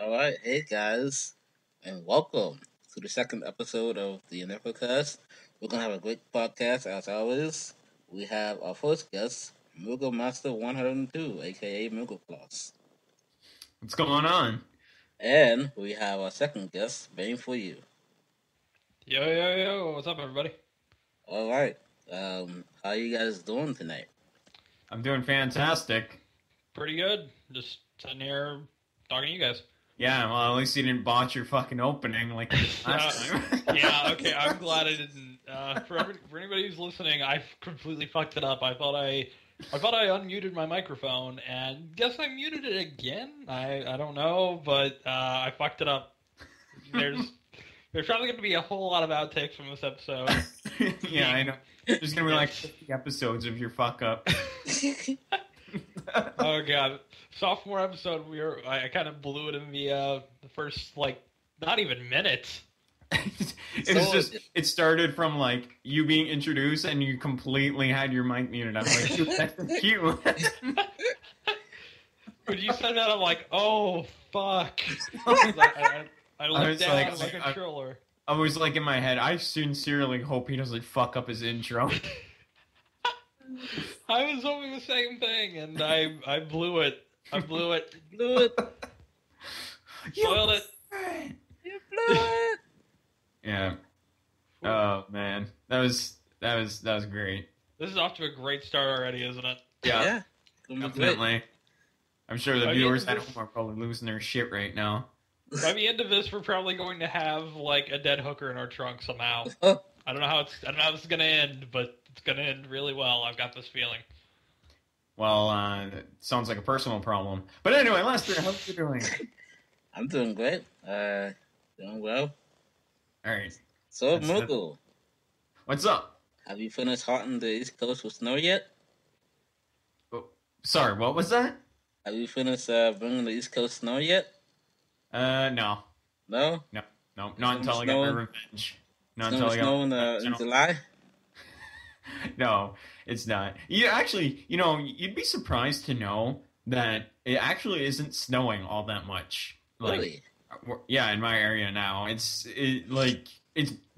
All right, hey guys, and welcome to the second episode of the OnokoKast. We're gonna have a great podcast as always. We have our first guest, MoogleMaster102, aka MoogleClass, What's going on? and we have our second guest, Baneforyu. Yo, what's up, everybody? All right, how you guys doing tonight? I'm doing fantastic. Pretty good. Just sitting here talking to you guys. Yeah, well, at least you didn't botch your fucking opening like last time. Yeah, okay, I'm glad I didn't. For anybody who's listening, I completely fucked it up. I thought I unmuted my microphone, and guess I muted it again. I don't know, but I fucked it up. There's probably going to be a whole lot of outtakes from this episode. Yeah, I know. There's gonna be like 50 episodes of your fuck up. Oh god, sophomore episode. I kind of blew it in the first not even minutes. It started from like you being introduced and you completely had your mic muted. I'm like, that's cute. When you said that, I'm like, oh fuck. I looked down at my controller. I was like in my head, I sincerely hope he doesn't fuck up his intro. I was hoping the same thing, and I blew it. Blew it. Spoiled it. You blew it. Yeah. Oh man, that was great. This is off to a great start already, isn't it? Yeah. Definitely. I'm sure the viewers at home are probably losing their shit right now. By the end of this, we're probably going to have like a dead hooker in our trunk somehow. I don't know how this is gonna end, but it's gonna end really well. I've got this feeling. Well, it sounds like a personal problem. But anyway, Lester, how are you doing? I'm doing great. Doing well. All right. So, Moogle, what's up? have you finished hotting the East Coast with snow yet? Oh, sorry, what was that? Have you finished bringing the East Coast snow yet? No. No? No, not until I get my revenge. Not until I get in July? No, it's not. Actually, you'd be surprised to know that it actually isn't snowing all that much. Really? Yeah, in my area now. It's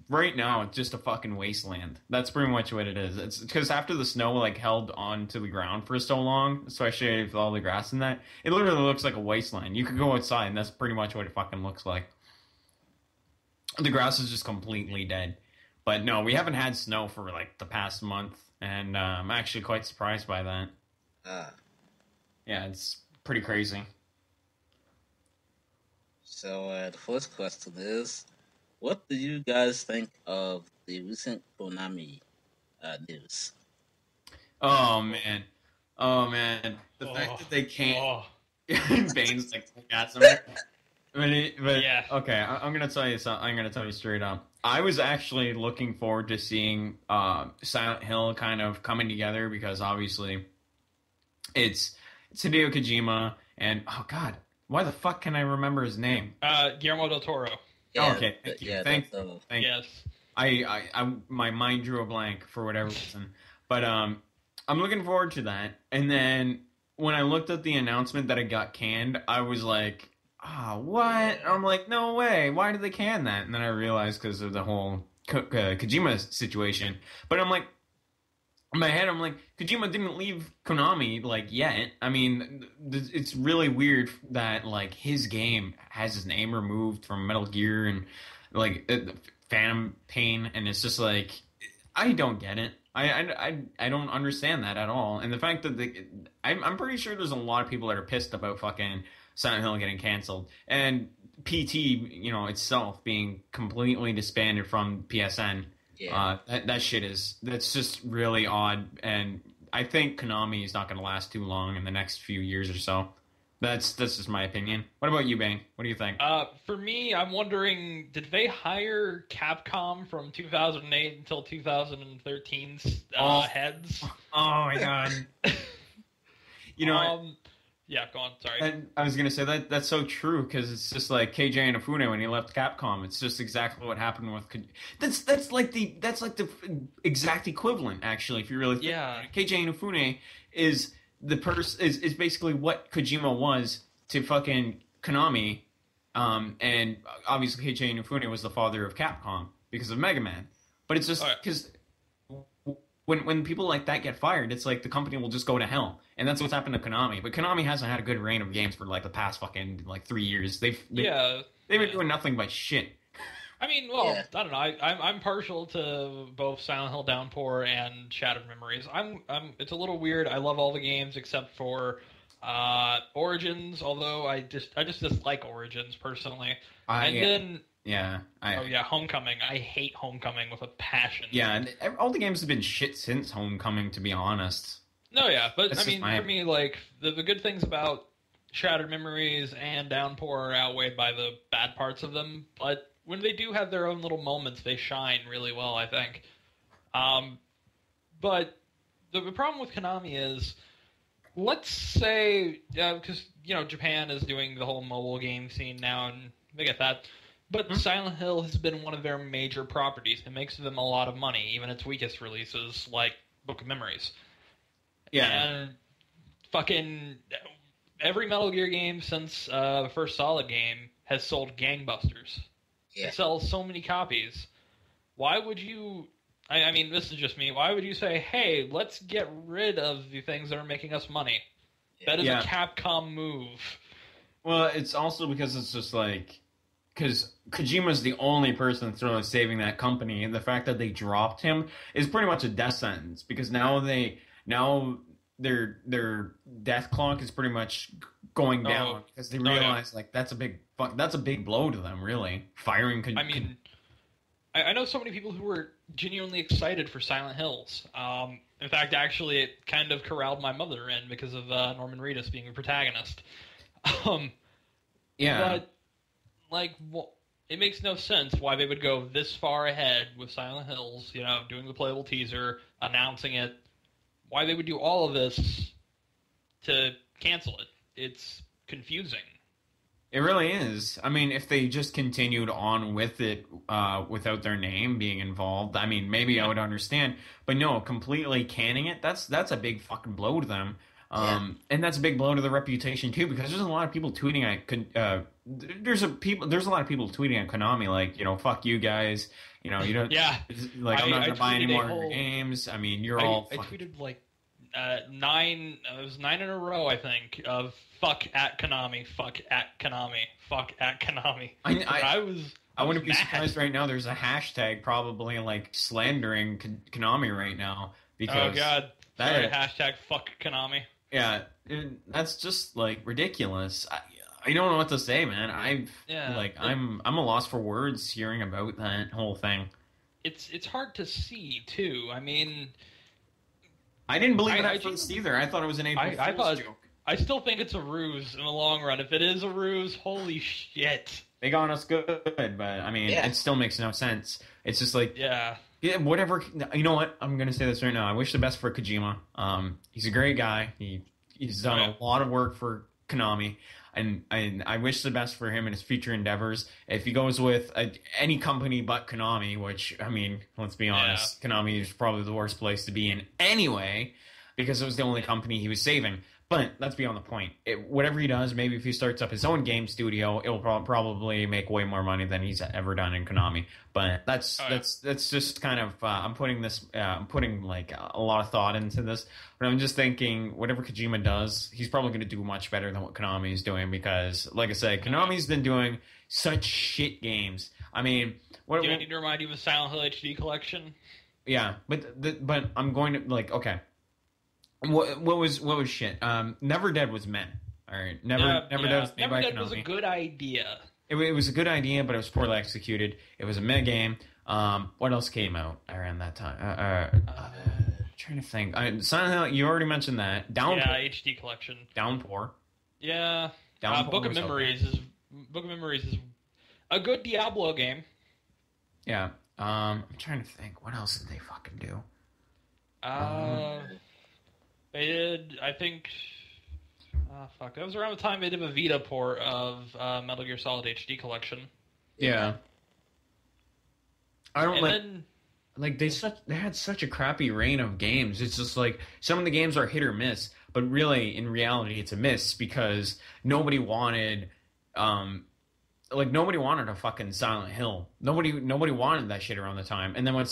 right now, it's just a fucking wasteland. That's pretty much what it is. It's because after the snow held on to the ground for so long, especially with all the grass in that, it literally looks like a wasteland. You could go outside and that's pretty much what it fucking looks like. The grass is just completely dead. But no, we haven't had snow for like the past month, and I'm actually quite surprised by that. Yeah, it's pretty crazy. So the first question is, what do you guys think of the recent Konami news? Oh man, the fact that they can't. Bane's like, got something. But yeah. Okay, I'm gonna tell you something. I'm gonna tell you straight up. I was actually looking forward to seeing Silent Hill kind of coming together because obviously it's Hideo Kojima and oh god, why the fuck can I remember his name? Guillermo del Toro. Yeah, okay, thank you. Yeah, thank yes. I my mind drew a blank for whatever reason, but I'm looking forward to that. And then when I looked at the announcement that it got canned, I was like, what? I'm like, no way. Why did they can that? And then I realized because of the whole Kojima situation. But I'm like, in my head, I'm like, Kojima didn't leave Konami, yet. I mean, it's really weird that, his game has his name removed from Metal Gear and, Phantom Pain. And it's just like, I don't get it. I don't understand that at all. And the fact that I'm pretty sure there's a lot of people that are pissed about fucking Silent Hill getting canceled, and PT, itself being completely disbanded from PSN. Yeah. That's just really odd, and I think Konami is not going to last too long in the next few years or so. That's just my opinion. What about you, Bang? What do you think? For me, I'm wondering, did they hire Capcom from 2008 until 2013's heads? Oh my god. Yeah, go on. Sorry. And I was gonna say that's so true because it's just like KJ Inafune when he left Capcom. It's just exactly what happened with. That's like the exact equivalent actually. If you really think about it. KJ Inafune is the is basically what Kojima was to fucking Konami And obviously Keiji Inafune was the father of Capcom because of Mega Man. But it's just because when people like that get fired, it's like the company will just go to hell. And that's what's happened to Konami. But Konami hasn't had a good reign of games for like the past fucking like 3 years. They've been doing nothing but shit. I mean, well, I don't know. I'm partial to both Silent Hill Downpour and Shattered Memories. It's a little weird. I love all the games except for Origins, although I just dislike Origins personally. Homecoming. I hate Homecoming with a passion. Yeah, and all the games have been shit since Homecoming, to be honest. No, yeah, but that's for me, like the good things about Shattered Memories and Downpour are outweighed by the bad parts of them. But when they do have their own little moments, they shine really well, I think. But the problem with Konami is, let's say, because Japan is doing the whole mobile game scene now, and they get that. But Silent Hill has been one of their major properties. It makes them a lot of money, even its weakest releases, like Book of Memories. Yeah. And fucking every Metal Gear game since the first Solid game has sold gangbusters. Yeah. It sells so many copies. Why would you... I mean, this is just me. Why would you say, hey, let's get rid of the things that are making us money? That is a Capcom move. Well, it's also because it's just like... Because Kojima's the only person that's really saving that company, and the fact that they dropped him is pretty much a death sentence. Because now their death clock is pretty much going down because they realize like that's a big blow to them, really. Firing. I mean, I know so many people who were genuinely excited for Silent Hills. In fact, actually, it kind of corralled my mother in because of Norman Reedus being the protagonist. But like, it makes no sense why they would go this far ahead with Silent Hills, doing the playable teaser, announcing it. Why they would do all of this to cancel it. It's confusing. It really is. I mean, if they just continued on with it without their name being involved, I mean, maybe I would understand. But no, completely canning it, that's a big fucking blow to them. And that's a big blow to their reputation too, because there's a lot of people tweeting at there's a lot of people tweeting at Konami like, fuck you guys, you don't like I'm not gonna buy any more of your games. I mean, I tweeted like 9 in a row, I think, of fuck at Konami, fuck at Konami, fuck at Konami. I wouldn't be surprised right now. There's a hashtag probably like slandering Konami right now because hashtag fuck Konami. Yeah, that's just like ridiculous. I don't know what to say, man. I'm a loss for words hearing about that whole thing. It's hard to see too. I mean, I didn't believe it at first either. I thought it was an April Fool's joke. I still think it's a ruse in the long run. If it is a ruse, holy shit. They got us good, but I mean, it still makes no sense. It's just like, whatever. You know what? I'm going to say this right now. I wish the best for Kojima. He's a great guy. He's done a lot of work for Konami, and I wish the best for him in his future endeavors. If he goes with any company but Konami, which, I mean, let's be honest, Konami is probably the worst place to be in anyway, because it was the only company he was saving. But that's beyond the point. Whatever he does, maybe if he starts up his own game studio, it'll probably make way more money than he's ever done in Konami. But that's just kind of I'm putting like a lot of thought into this. But I'm just thinking, whatever Kojima does, he's probably going to do much better than what Konami is doing because, like I said, Konami's been doing such shit games. I mean, do I need to remind you of the Silent Hill HD collection? Yeah, but I'm going to okay. What was shit? Never Dead was meh. All right, Never Dead was made by Konami. Never Dead was a good idea. It was a good idea, but it was poorly executed. It was a meh game. What else came out around that time? Trying to think. Silent Hill, you already mentioned that. Downpour. Yeah, HD collection. Downpour. Yeah. Book of Memories is a good Diablo game. Yeah. I'm trying to think. What else did they fucking do? They did, I think... That was around the time they did a Vita port of Metal Gear Solid HD collection. Yeah. I don't they had such a crappy reign of games. It's just like some of the games are hit or miss, but really in reality it's a miss because nobody wanted like nobody wanted a fucking Silent Hill. Nobody wanted that shit around the time. And then when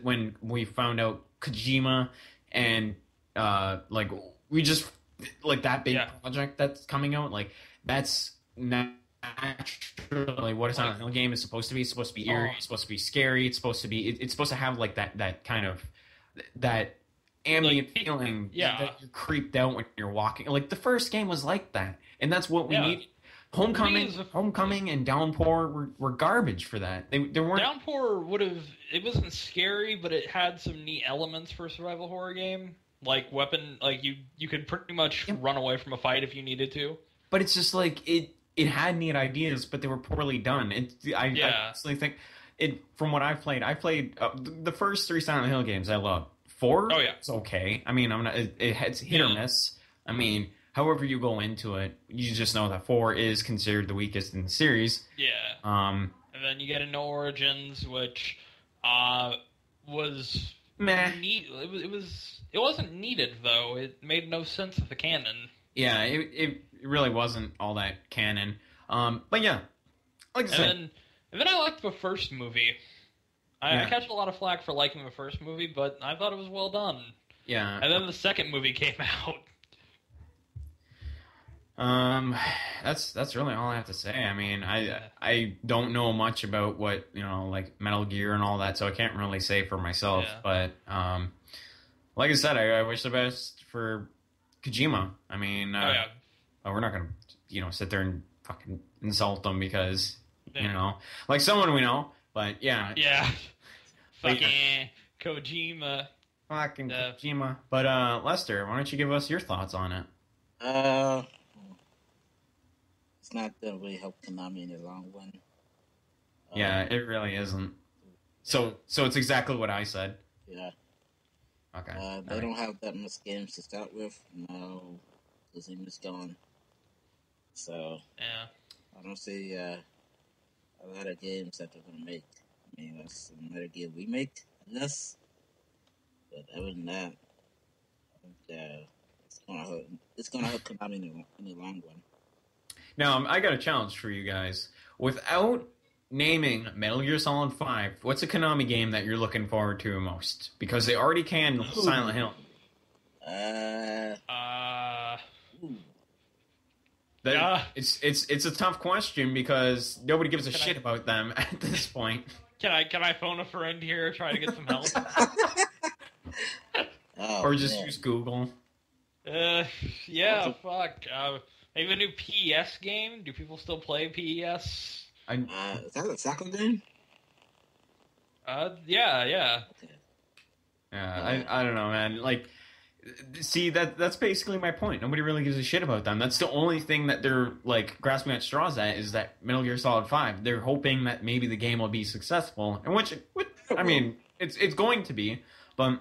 when we found out Kojima and like we just like that big project that's coming out, like that's naturally what a Silent Hill game is supposed to be. It's supposed to be eerie. It's supposed to be scary. It's supposed to be. It's supposed to have like that kind of that ambient feeling. That you're creeped out when you're walking. Like the first game was like that, and that's what we need. Homecoming and Downpour were garbage for that. They weren't. Downpour it wasn't scary, but it had some neat elements for a survival horror game. Like weapon, like you could pretty much run away from a fight if you needed to. But it's just like it had neat ideas, but they were poorly done. I personally think from what I played the first 3 Silent Hill games I love. 4, it's okay. I mean, it's hit or miss. I mean, however you go into it, you just know that 4 is considered the weakest in the series. Yeah. And then you get into Origins, which was meh. It wasn't needed though. It made no sense of the canon. Yeah, it really wasn't all that canon. But yeah, like I said. And then I liked the first movie. I catch a lot of flack for liking the first movie, but I thought it was well done. Yeah. And then the second movie came out. That's really all I have to say. I mean, I don't know much about what, like Metal Gear and all that, so I can't really say for myself. Yeah. But like I said, I wish the best for Kojima. I mean, we're not gonna sit there and fucking insult them because like someone we know. But yeah, fucking Kojima. Fucking Kojima. But Lester, why don't you give us your thoughts on it? It's not going to really help Konami in the long run. Yeah, it really isn't. So it's exactly what I said. Yeah. Okay. They don't have that much games to start with. No, Kojima's gone. So I don't see a lot of games that they're going to make. I mean, that's a Metal Gear remake, I guess. But other than that, I think it's gonna hurt Konami in the long run. Now, I got a challenge for you guys. Without naming Metal Gear Solid 5, what's a Konami game that you're looking forward to most? Because they already canned Silent Hill. It's a tough question because nobody gives a shit about them at this point. Can I phone a friend here, try to get some help? Or just use Google. Fuck. Maybe a new PES game? Do people still play PES? Is that a soccer game? Yeah. Okay. Yeah, I don't know, man. Like, see, that's basically my point. Nobody really gives a shit about them. That's the only thing that they're, like, grasping at straws at is that Metal Gear Solid 5. They're hoping that maybe the game will be successful, and which I mean, it's going to be, but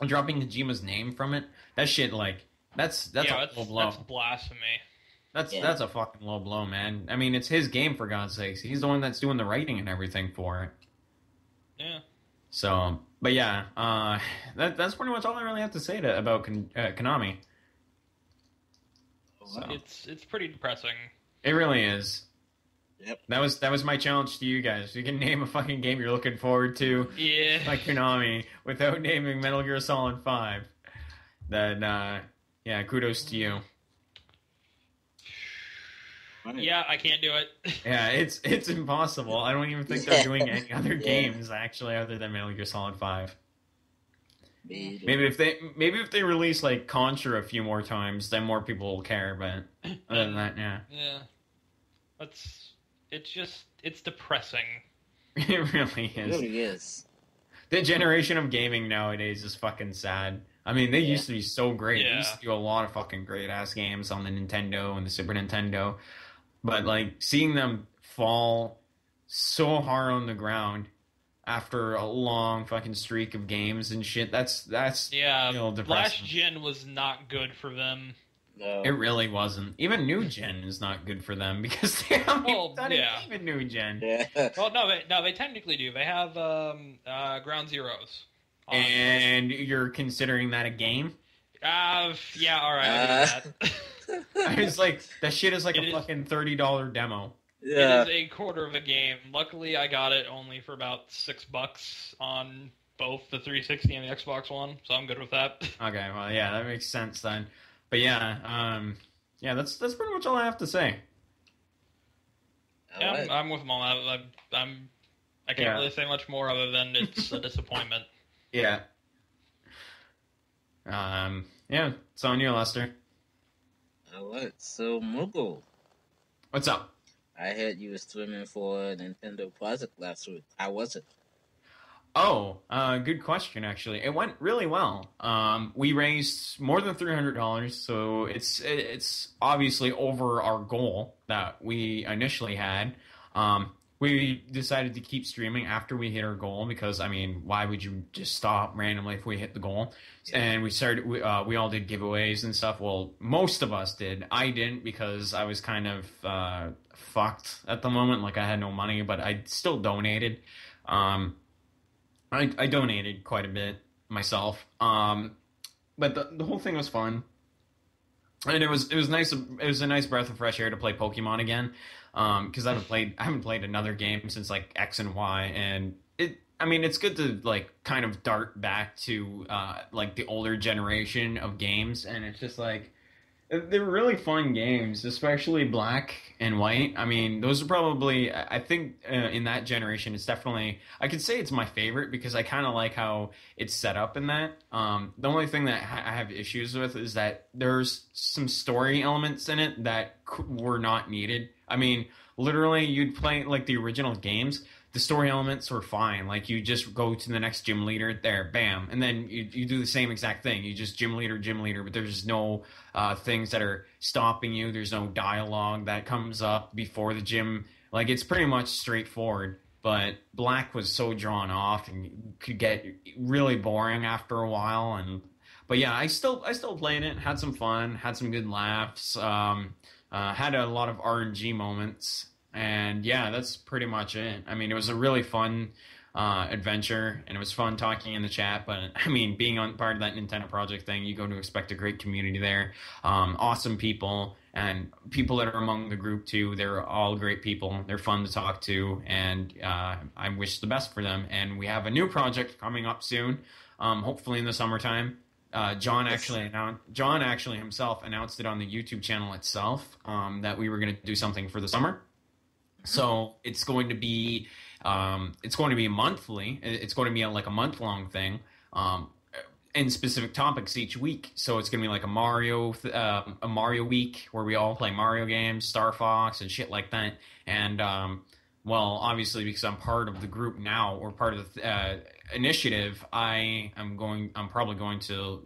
dropping Kojima's name from it, that shit, like, that's a low blow. That's blasphemy. That's a fucking low blow, man. I mean, it's his game, for God's sakes. He's the one that's doing the writing and everything for it. Yeah. So, but yeah, that's pretty much all I really have to say about Konami. So. It's pretty depressing. It really is. Yep. That was my challenge to you guys. You can name a fucking game you're looking forward to, like Konami, without naming Metal Gear Solid 5. Then, kudos to you. Yeah, I can't do it. Yeah, it's impossible. I don't even think they're doing any other games actually other than Metal Gear Solid 5. Maybe if they release like Contra a few more times, then more people will care. But other than that, yeah. It's depressing. It really is. It really is. The generation of gaming nowadays is fucking sad. I mean, they used to be so great. They used to do a lot of fucking great-ass games on the Nintendo and the Super Nintendo. But, like, seeing them fall so hard on the ground after a long fucking streak of games and shit, that's depressing. Last gen was not good for them. No. It really wasn't. Even new gen is not good for them because they haven't done even new gen. Yeah. Well, no, they technically do. They have Ground Zeroes. And you're considering that a game? Yeah, alright, I'll do that. I was like, that shit is like a fucking $30 demo. Yeah. It is a quarter of a game. Luckily, I got it only for about $6 on both the 360 and the Xbox One, so I'm good with that. Okay, well, yeah, that makes sense then. But yeah, that's pretty much all I have to say. All Yeah, right. I'm with Mom. I can't Yeah. really say much more other than it's a disappointment. Yeah. Yeah, it's on you, Lester. All right. So, Moogle, What's up? I heard you were streaming for a Nintendo project last week. How was it? Oh, good question. Actually, it went really well. We raised more than $300, so it's obviously over our goal that we initially had. We decided to keep streaming after we hit our goal because I mean, why would you just stop randomly if we hit the goal? And we started. We all did giveaways and stuff. Well, most of us did. I didn't because I was kind of fucked at the moment. Like I had no money, but I still donated. I donated quite a bit myself. But the whole thing was fun, and it was nice. It was a nice breath of fresh air to play Pokemon again. Because I haven't played another game since like X and Y, and I mean it's good to like kind of dart back to like the older generation of games, and it's just like they're really fun games, especially Black and White. I mean, those are probably, I think, in that generation, it's definitely, I could say it's my favorite because I kind of like how it's set up in that. The only thing that I have issues with is that there's some story elements in it that were not needed. I mean, literally, you'd play like the original games. The story elements were fine. Like you just go to the next gym leader, there, bam, and then you do the same exact thing. You just gym leader, but there's no things that are stopping you. There's no dialogue that comes up before the gym. Like it's pretty much straightforward. But Black was so drawn off and could get really boring after a while. But yeah, I still played it. Had some fun. Had some good laughs. Had a lot of RNG moments. And yeah, that's pretty much it. I mean, it was a really fun adventure, and it was fun talking in the chat. But I mean, being on part of that Nintendo project thing, you go to expect a great community there. Awesome people, and people that are among the group too. They're all great people. They're fun to talk to, and I wish the best for them. And we have a new project coming up soon, hopefully in the summertime. John actually himself announced it on the YouTube channel itself that we were going to do something for the summer. So it's going to be monthly. It's going to be like a month-long thing, and specific topics each week. So it's going to be like a Mario week where we all play Mario games, Star Fox, and shit like that. And well, obviously because I'm part of the group now, or part of the initiative, I'm probably going to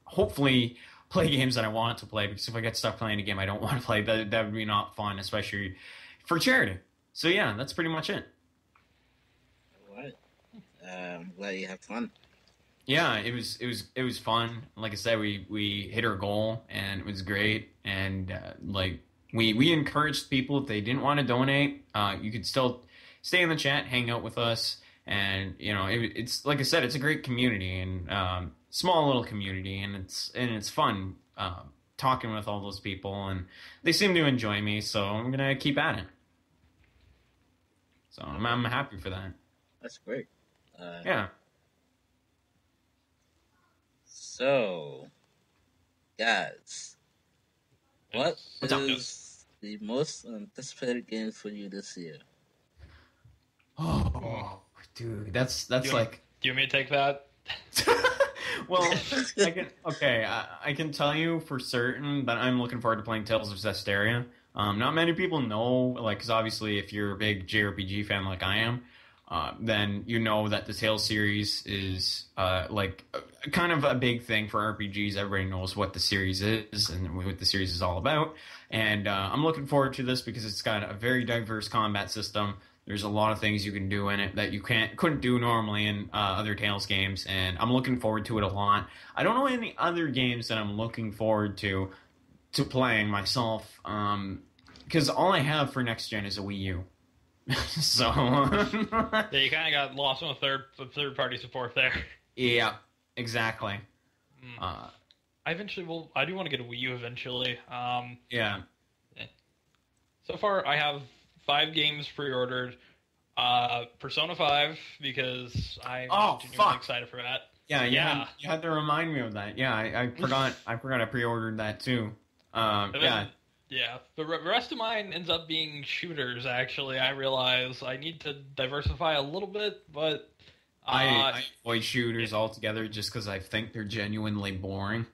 hopefully play games that I want to play. Because if I get stuck playing a game I don't want to play, that would be not fun, especially for charity. So yeah, that's pretty much it. All right. I'm glad you had fun. Yeah, it was fun. Like I said, we hit our goal, and it was great. And like we encouraged people, if they didn't want to donate, you could still stay in the chat, hang out with us, and you know it's like I said, it's a great community, and small little community, and it's fun talking with all those people, and they seem to enjoy me, so I'm gonna keep at it. So I'm happy for that. That's great. Yeah. So, guys, what What's up? is the most anticipated game for you this year? Oh, dude, that's like. Do you want me to take that? Well, I can tell you for certain that I'm looking forward to playing Tales of Zestiria. Not many people know, like, because obviously if you're a big JRPG fan like I am, then you know that the Tales series is like kind of a big thing for RPGs. Everybody knows what the series is and what the series is all about. And I'm looking forward to this because it's got a very diverse combat system. There's a lot of things you can do in it that you couldn't do normally in other Tales games, and I'm looking forward to it a lot. I don't know any other games that I'm looking forward to playing myself, because all I have for next gen is a Wii U. So Yeah, you kind of got lost on the third party support there. yeah, exactly. I do want to get a Wii U eventually. Yeah. So far, I have 5 games pre-ordered. Persona 5, because I'm genuinely excited for that. Yeah, you had to remind me of that. Yeah, I forgot I pre-ordered that too. Yeah. Yeah, the rest of mine ends up being shooters, actually. I realize I need to diversify a little bit, but... I avoid shooters altogether just because I think they're genuinely boring.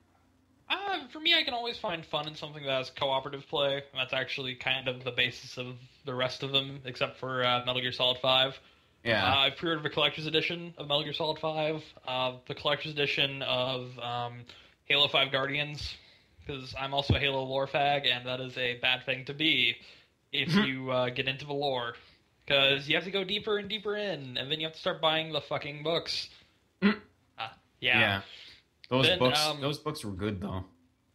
For me, I can always find fun in something that has cooperative play. That's actually kind of the basis of the rest of them, except for Metal Gear Solid 5. Yeah. I pre-ordered the Collector's Edition of Metal Gear Solid 5, the Collector's Edition of Halo 5 Guardians, because I'm also a Halo lore fag, and that is a bad thing to be if you get into the lore. Because you have to go deeper and deeper in, and then you have to start buying the fucking books. Yeah. Those books were good, though.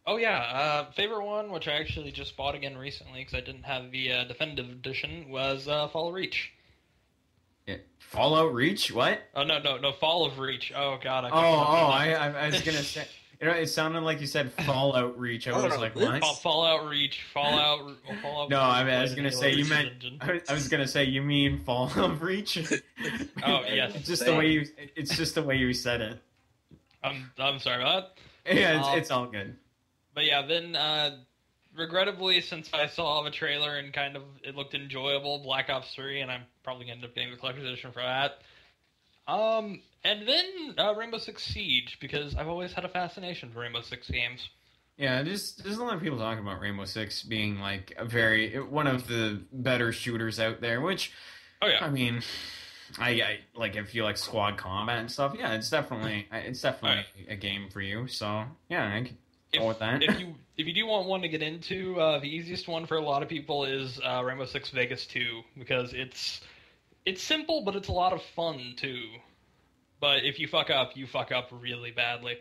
Oh, yeah. Favorite one, which I actually just bought again recently, because I didn't have the definitive edition, was Fall of Reach. Fallout Reach? What? Oh, no, Fall of Reach. Oh, God. I was going to say... it sounded like you said Fallout Reach. I was like, what? Fallout Reach. Fallout no, I was going to say, you meant... I was going to say, you mean Fall of Reach? Oh, yes. It's just the way you said it. I'm sorry about that. Yeah, it's all good. But yeah, then, regrettably, since I saw the trailer and kind of it looked enjoyable, Black Ops 3, and I'm probably going to end up getting the collector's edition for that. And then Rainbow Six Siege, because I've always had a fascination for Rainbow Six games. Yeah, there's a lot of people talking about Rainbow Six being like one of the better shooters out there, which, oh yeah, I mean, I like if you like squad combat and stuff. Yeah, it's definitely a game for you. So yeah, I can go with that. If you do want one to get into, the easiest one for a lot of people is Rainbow Six Vegas 2, because it's simple, but it's a lot of fun too. But if you fuck up really badly.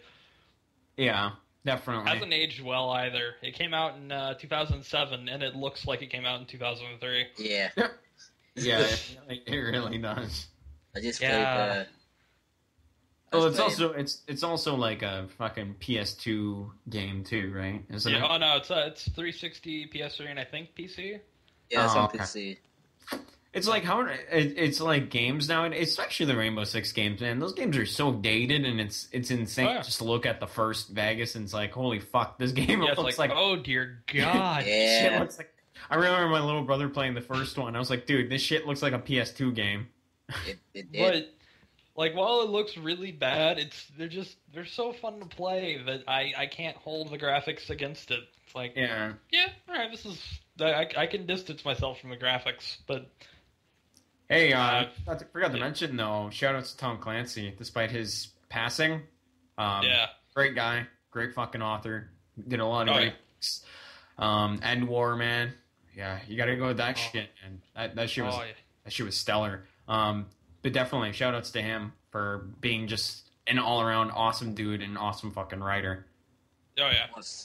Yeah, definitely. It hasn't aged well either. It came out in 2007, and it looks like it came out in 2003. Yeah. Yeah, it really does. I just played. Oh, it's also like a fucking PS2 game too, right? Isn't it? Oh no, it's 360, PS3, and I think PC. Yeah, it's on PC. It's like it's like games now, and especially the Rainbow Six games, man. Those games are so dated, and it's insane just to look at the first Vegas, and it's like, holy fuck, this game looks like oh dear god. Yeah. Shit looks like. I remember my little brother playing the first one. I was like, dude, this shit looks like a PS2 game. It did. But like, while it looks really bad, they're so fun to play that I can't hold the graphics against it. It's like, yeah, all right, this is I can distance myself from the graphics, but. Hey, I forgot to mention, though, shout-outs to Tom Clancy, despite his passing. Great guy, great fucking author, did a lot of great books. End War, man. Yeah, you gotta go with that shit, and that shit was stellar. But definitely, shout-outs to him for being just an all-around awesome dude and awesome fucking writer. Oh,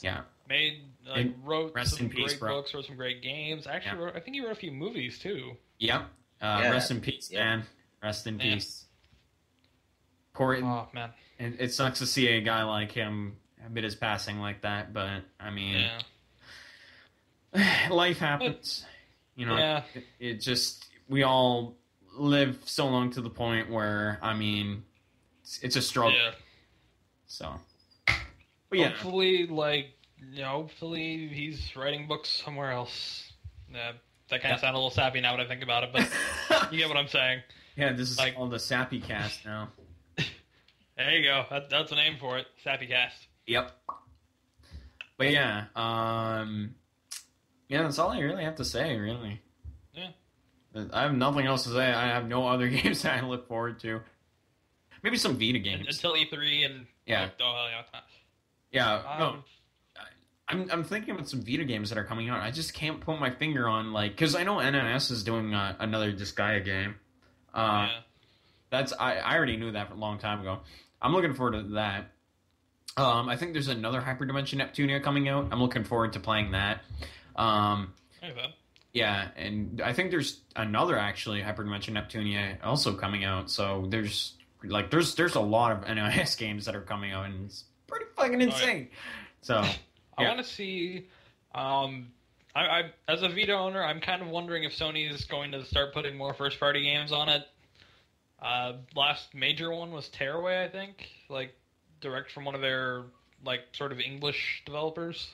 yeah. Yeah. Wrote some great books, wrote some great games. Actually, I think he wrote a few movies, too. Yep. Rest in peace, man. Rest in peace. Oh, man. And it sucks to see a guy like him admit his passing like that, but, I mean, life happens. You know, it just, we all live so long to the point where, I mean, it's a struggle. Yeah. So, but yeah. Hopefully he's writing books somewhere else. That kind of sounds a little sappy now when I think about it, but you get what I'm saying. Yeah, this is called the Sappy Cast now. There you go. That's a name for it. Sappy Cast. Yep. But yeah, that's all I really have to say, really. Yeah. I have nothing else to say. I have no other games that I look forward to. Maybe some Vita games. Until E3 and... Yeah. No. I'm thinking about some Vita games that are coming out. I just can't put my finger on, like... Because I know NNS is doing another Disgaea game. I already knew that a long time ago. I'm looking forward to that. I think there's another Hyperdimension Neptunia coming out. I'm looking forward to playing that. Yeah, and I think there's another, actually, Hyperdimension Neptunia also coming out. So there's a lot of NNS games that are coming out, and it's pretty fucking insane. So... I want to see. I I as a Vita owner, I'm kind of wondering if Sony is going to start putting more first-party games on it. Last major one was Tearaway, I think, like direct from one of their like sort of English developers.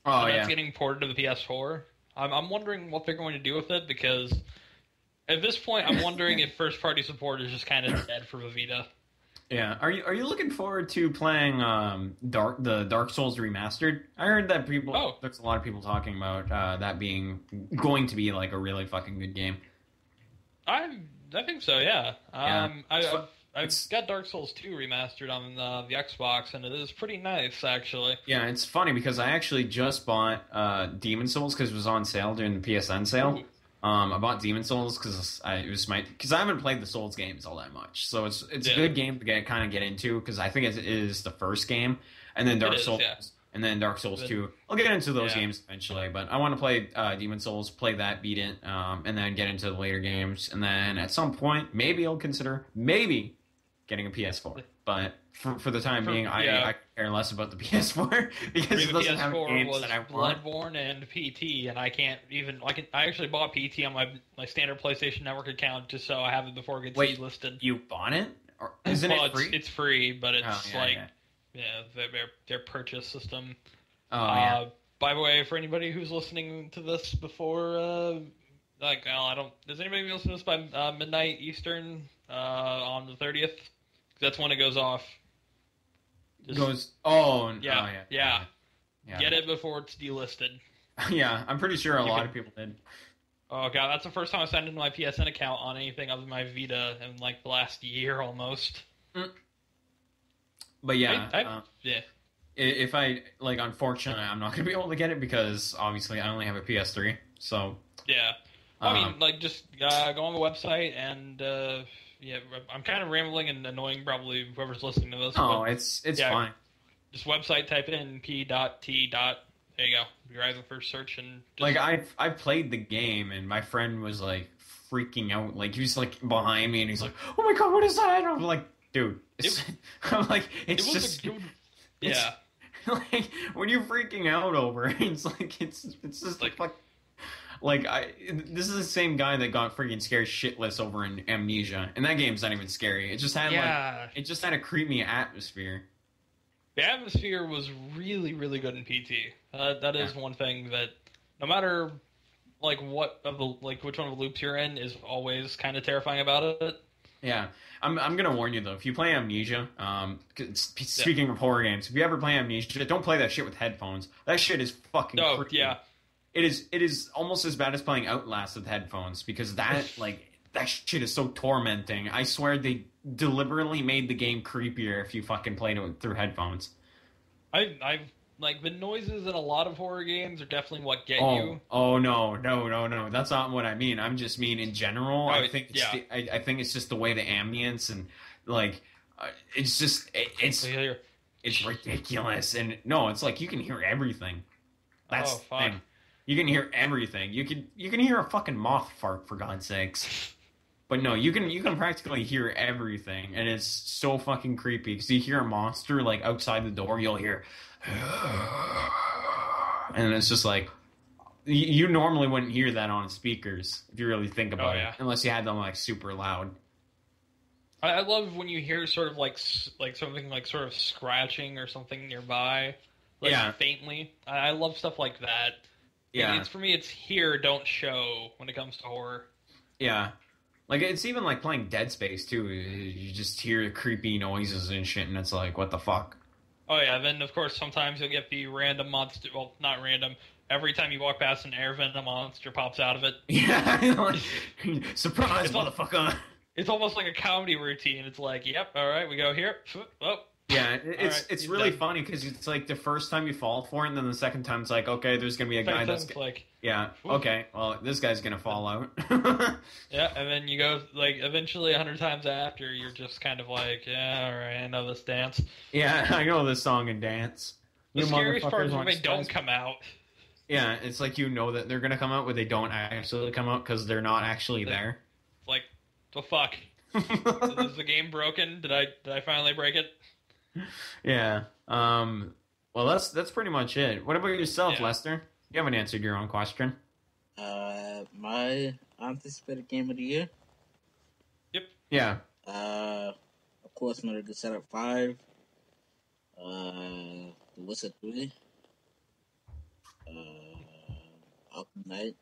Oh, and yeah. that's getting ported to the PS4. I'm wondering what they're going to do with it because at this point, I'm wondering if first-party support is just kind of dead for the Vita. Yeah. Are you looking forward to playing the Dark Souls remastered? I heard that there's a lot of people talking about that being going to be like a really fucking good game. I think so, yeah. Yeah. I've got Dark Souls 2 remastered on the Xbox, and it is pretty nice, actually. Yeah, it's funny because I actually just bought Demon Souls because it was on sale during the PSN sale. Ooh. I bought Demon Souls because I haven't played the Souls games all that much, so it's a good game to get into because I think it is the first game, and then Dark Souls, and then Dark Souls 2. I'll get into those games eventually, but I want to play Demon Souls, play that, beat it, and then get into the later games, and then at some point maybe I'll consider getting a PS4, but for the time being, I care less about the PS4 because it doesn't have games that I want. Bloodborne and PT, and I can't even. I actually bought PT on my standard PlayStation Network account just so I have it before it gets delisted. You bought it? Or isn't it free? It's free, but it's their purchase system. Oh, By the way, for anybody who's listening to this before, does anybody listen to this by midnight Eastern on the 30th? That's when it goes off. Yeah. Get it before it's delisted. Yeah, I'm pretty sure a lot of people did. Oh god, that's the first time I signed into my PSN account on anything other than my Vita in like the last year almost. But yeah, yeah. If I unfortunately, I'm not gonna be able to get it because obviously I only have a PS3. So yeah, I mean, just go on the website and. Yeah, I'm kind of rambling and annoying probably whoever's listening to this. Oh, it's fine. Just website, type in p.t. There you go. You're either first search and like I played the game and my friend was like freaking out. Like he was like behind me and he's like, "Oh my god, what is that?" And I'm like, "Dude," I'm like, "It's just good." Yeah. Like when you're freaking out over it, it's like it's just like. This is the same guy that got freaking scared shitless over in Amnesia, and that game's not even scary. It just had a creepy atmosphere. The atmosphere was really, really good in PT. That is one thing that no matter which one of the loops you're in is always kind of terrifying about it. Yeah, I'm gonna warn you though. If you play Amnesia, speaking of horror games, if you ever play Amnesia, don't play that shit with headphones. That shit is fucking creepy. Yeah. It is almost as bad as playing Outlast with headphones because that shit is so tormenting. I swear they deliberately made the game creepier if you fucking played it through headphones. I've the noises in a lot of horror games are definitely what get you. Oh no. That's not what I mean. I'm just mean in general. I think it's just the way the ambience and it's ridiculous. And no, it's like you can hear everything. That's the thing. You can hear everything. You can hear a fucking moth fart for God's sakes. But no, you can practically hear everything, and it's so fucking creepy because you hear a monster like outside the door. You'll hear, and it's just like you normally wouldn't hear that on speakers if you really think about it, unless you had them like super loud. I love when you hear sort of like something like sort of scratching or something nearby, faintly. I love stuff like that. Yeah, it's for me. It's hear, don't show when it comes to horror. Yeah, like it's even like playing Dead Space too. You just hear creepy noises and shit, and it's like, what the fuck? Oh yeah, then of course sometimes you'll get the random monster. Well, not random. Every time you walk past an air vent, a monster pops out of it. Yeah, surprise, motherfucker! It's almost like a comedy routine. It's like, yep, all right, we go here. Oh. Yeah, it's really funny because it's like the first time you fall for it, and then the second time it's like, okay, there's gonna be a guy that's like, okay, well, this guy's gonna fall out. Yeah, and then you go like eventually 100 times after, you're just kind of like, yeah, all right, I know this dance. Yeah, I know this song and dance. The scariest part is when they don't come out. Yeah, it's like you know that they're gonna come out, but they don't actually come out because they're not actually there. Like, the fuck? Is the game broken? Did I finally break it? Yeah. Well, that's pretty much it. What about yourself, Lester? You haven't answered your own question. My anticipated game of the year. Yep. Yeah. Of course, Metal Gear Solid 5. The Wizard 3. Arkham Knight.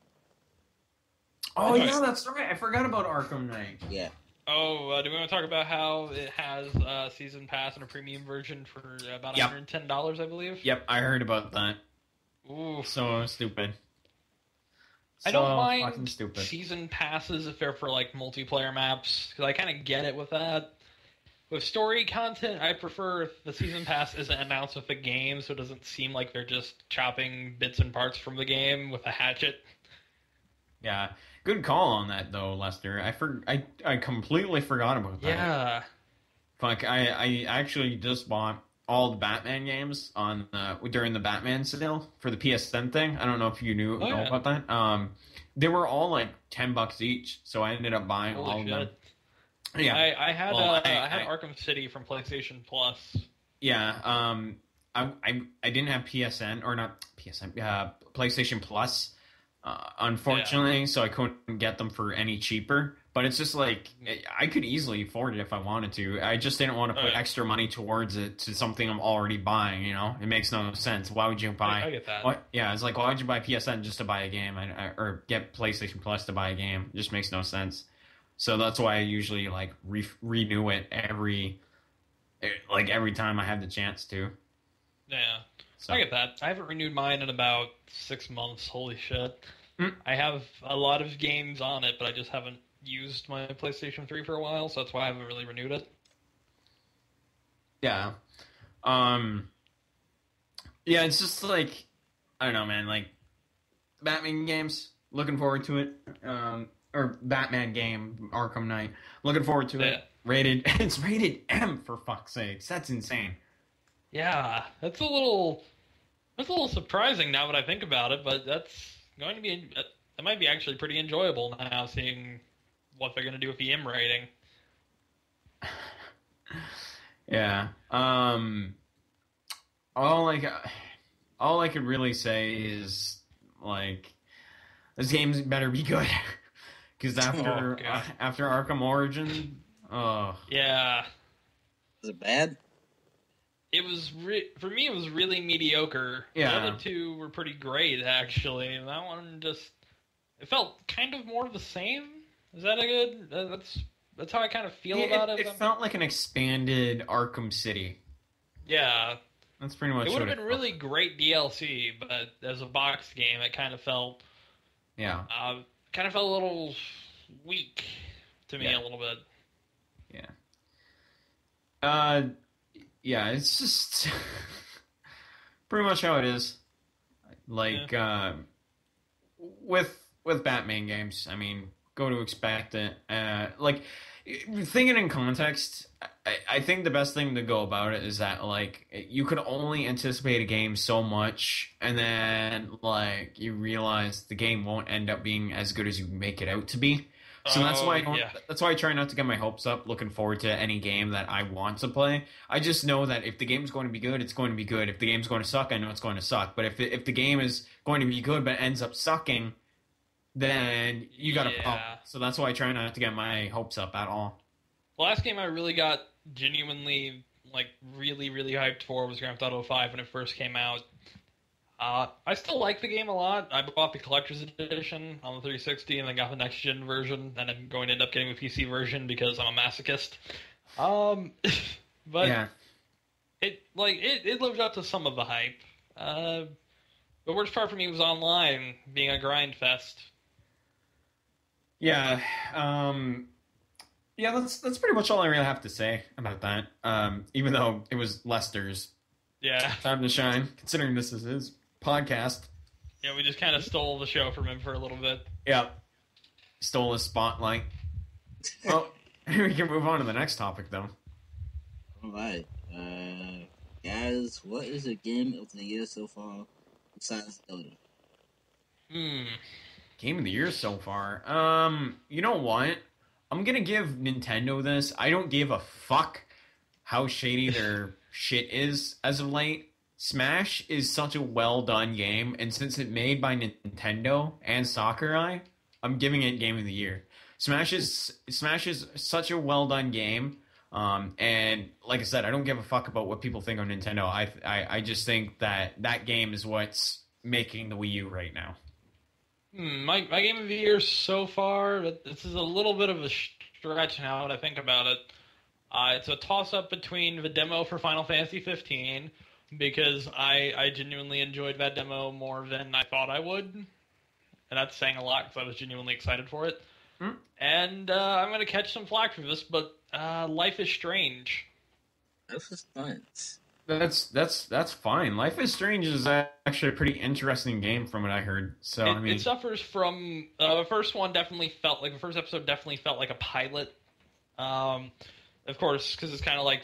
Oh, yeah, that's right. I forgot about Arkham Knight. Yeah. Oh, do we want to talk about how it has a season pass and a premium version for about $110, I believe? Yep, I heard about that. Ooh. So stupid. I don't mind fucking stupid. season passes if they're for like multiplayer maps, because I kind of get it with that. With story content, I prefer if the season pass isn't announced with the game, so it doesn't seem like they're just chopping bits and parts from the game with a hatchet. Yeah, good call on that though, Lester. I completely forgot about that. Yeah. Fuck, I actually just bought all the Batman games on during the Batman sale for the PSN thing. I don't know if you know about that. They were all like $10 each, so I ended up buying all of them. Yeah, I had Arkham City from PlayStation Plus. Yeah, I didn't have PSN or not PSN, PlayStation Plus, unfortunately, so I couldn't get them for any cheaper. But it's just like I could easily afford it if I wanted to. I just didn't want to put extra money towards it to something I'm already buying. You know, it makes no sense. Why would you buy? I get that. Yeah, it's like why would you buy PSN just to buy a game, or get PlayStation Plus to buy a game? It just makes no sense. So that's why I usually like renew it every time I have the chance to. Yeah, so. I get that. I haven't renewed mine in about 6 months. Holy shit! I have a lot of games on it, but I just haven't used my PlayStation 3 for a while, so that's why I haven't really renewed it. Yeah. Yeah, it's just like I don't know, man. Like Batman games, looking forward to it. Or Batman game, Arkham Knight. Looking forward to it. It's rated M for fuck's sakes. That's insane. Yeah, that's a little surprising now that I think about it, but that's going to be that might be actually pretty enjoyable now, seeing what they're going to do with the M rating. Yeah. All I could really say is like this game's better be good. Because after Arkham Origin, yeah, was it bad? It was for me. It was really mediocre. Yeah. The other two were pretty great, actually. And that one it felt kind of more of the same. Is that a good? That's how I kind of feel about it. It felt like an expanded Arkham City. Yeah, that's pretty much. It would have been really great DLC, but as a box game, it kind of felt. Yeah. Kind of felt a little weak to me a little bit. Yeah. Yeah, it's just pretty much how it is. Like with Batman games, I mean, go to expect it. Like thinking in context, I think the best thing to go about it is that like you could only anticipate a game so much, and then like you realize the game won't end up being as good as you make it out to be. So that's why that's why I try not to get my hopes up looking forward to any game that I want to play. I just know that if the game's going to be good, it's going to be good. If the game's going to suck, I know it's going to suck. But if the game is going to be good but ends up sucking, then you got a problem. So that's why I try not to get my hopes up at all. The last game I really got genuinely, like, really, really hyped for was Grand Theft Auto 5 when it first came out. I still like the game a lot. I bought the Collector's Edition on the 360 and then got the next-gen version, and I'm going to end up getting the PC version because I'm a masochist. But yeah. It lived up to some of the hype. The worst part for me was online, being a grind fest. Yeah, yeah, that's pretty much all I really have to say about that. Even though it was Lester's time to shine, considering this is his podcast. Yeah, we just kind of stole the show from him for a little bit. Yeah, stole his spotlight. Well, we can move on to the next topic, though. All right, guys, what is the game of the year so far besides Zelda? Game of the year so far. You know what? I'm gonna give Nintendo this. I don't give a fuck how shady their shit is as of late. Smash is such a well done game, and since it's made by Nintendo and Sakurai, I'm giving it Game of the Year. Smash is such a well done game, and like I said, I don't give a fuck about what people think of Nintendo. I just think that game is what's making the Wii U right now. My Game of the Year so far, this is a little bit of a stretch now when I think about it. It's a toss-up between the demo for Final Fantasy 15, because I genuinely enjoyed that demo more than I thought I would. And that's saying a lot, because I was genuinely excited for it. And I'm going to catch some flack for this, but Life is Strange. This is nice. That's fine. Life is Strange is actually a pretty interesting game from what I heard. So it suffers from the first one definitely felt like the first episode definitely felt like a pilot. Of course, because it's kind of like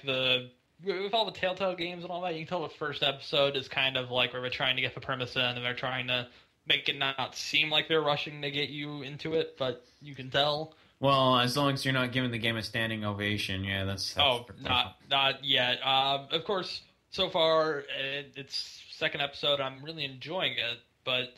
with all the Telltale games and all that, you can tell the first episode is kind of like where they're trying to get the premise in, and they're trying to make it not seem like they're rushing to get you into it, but you can tell. Well, as long as you're not giving the game a standing ovation, yeah, that's not yet. Of course, so far it's second episode. I'm really enjoying it, but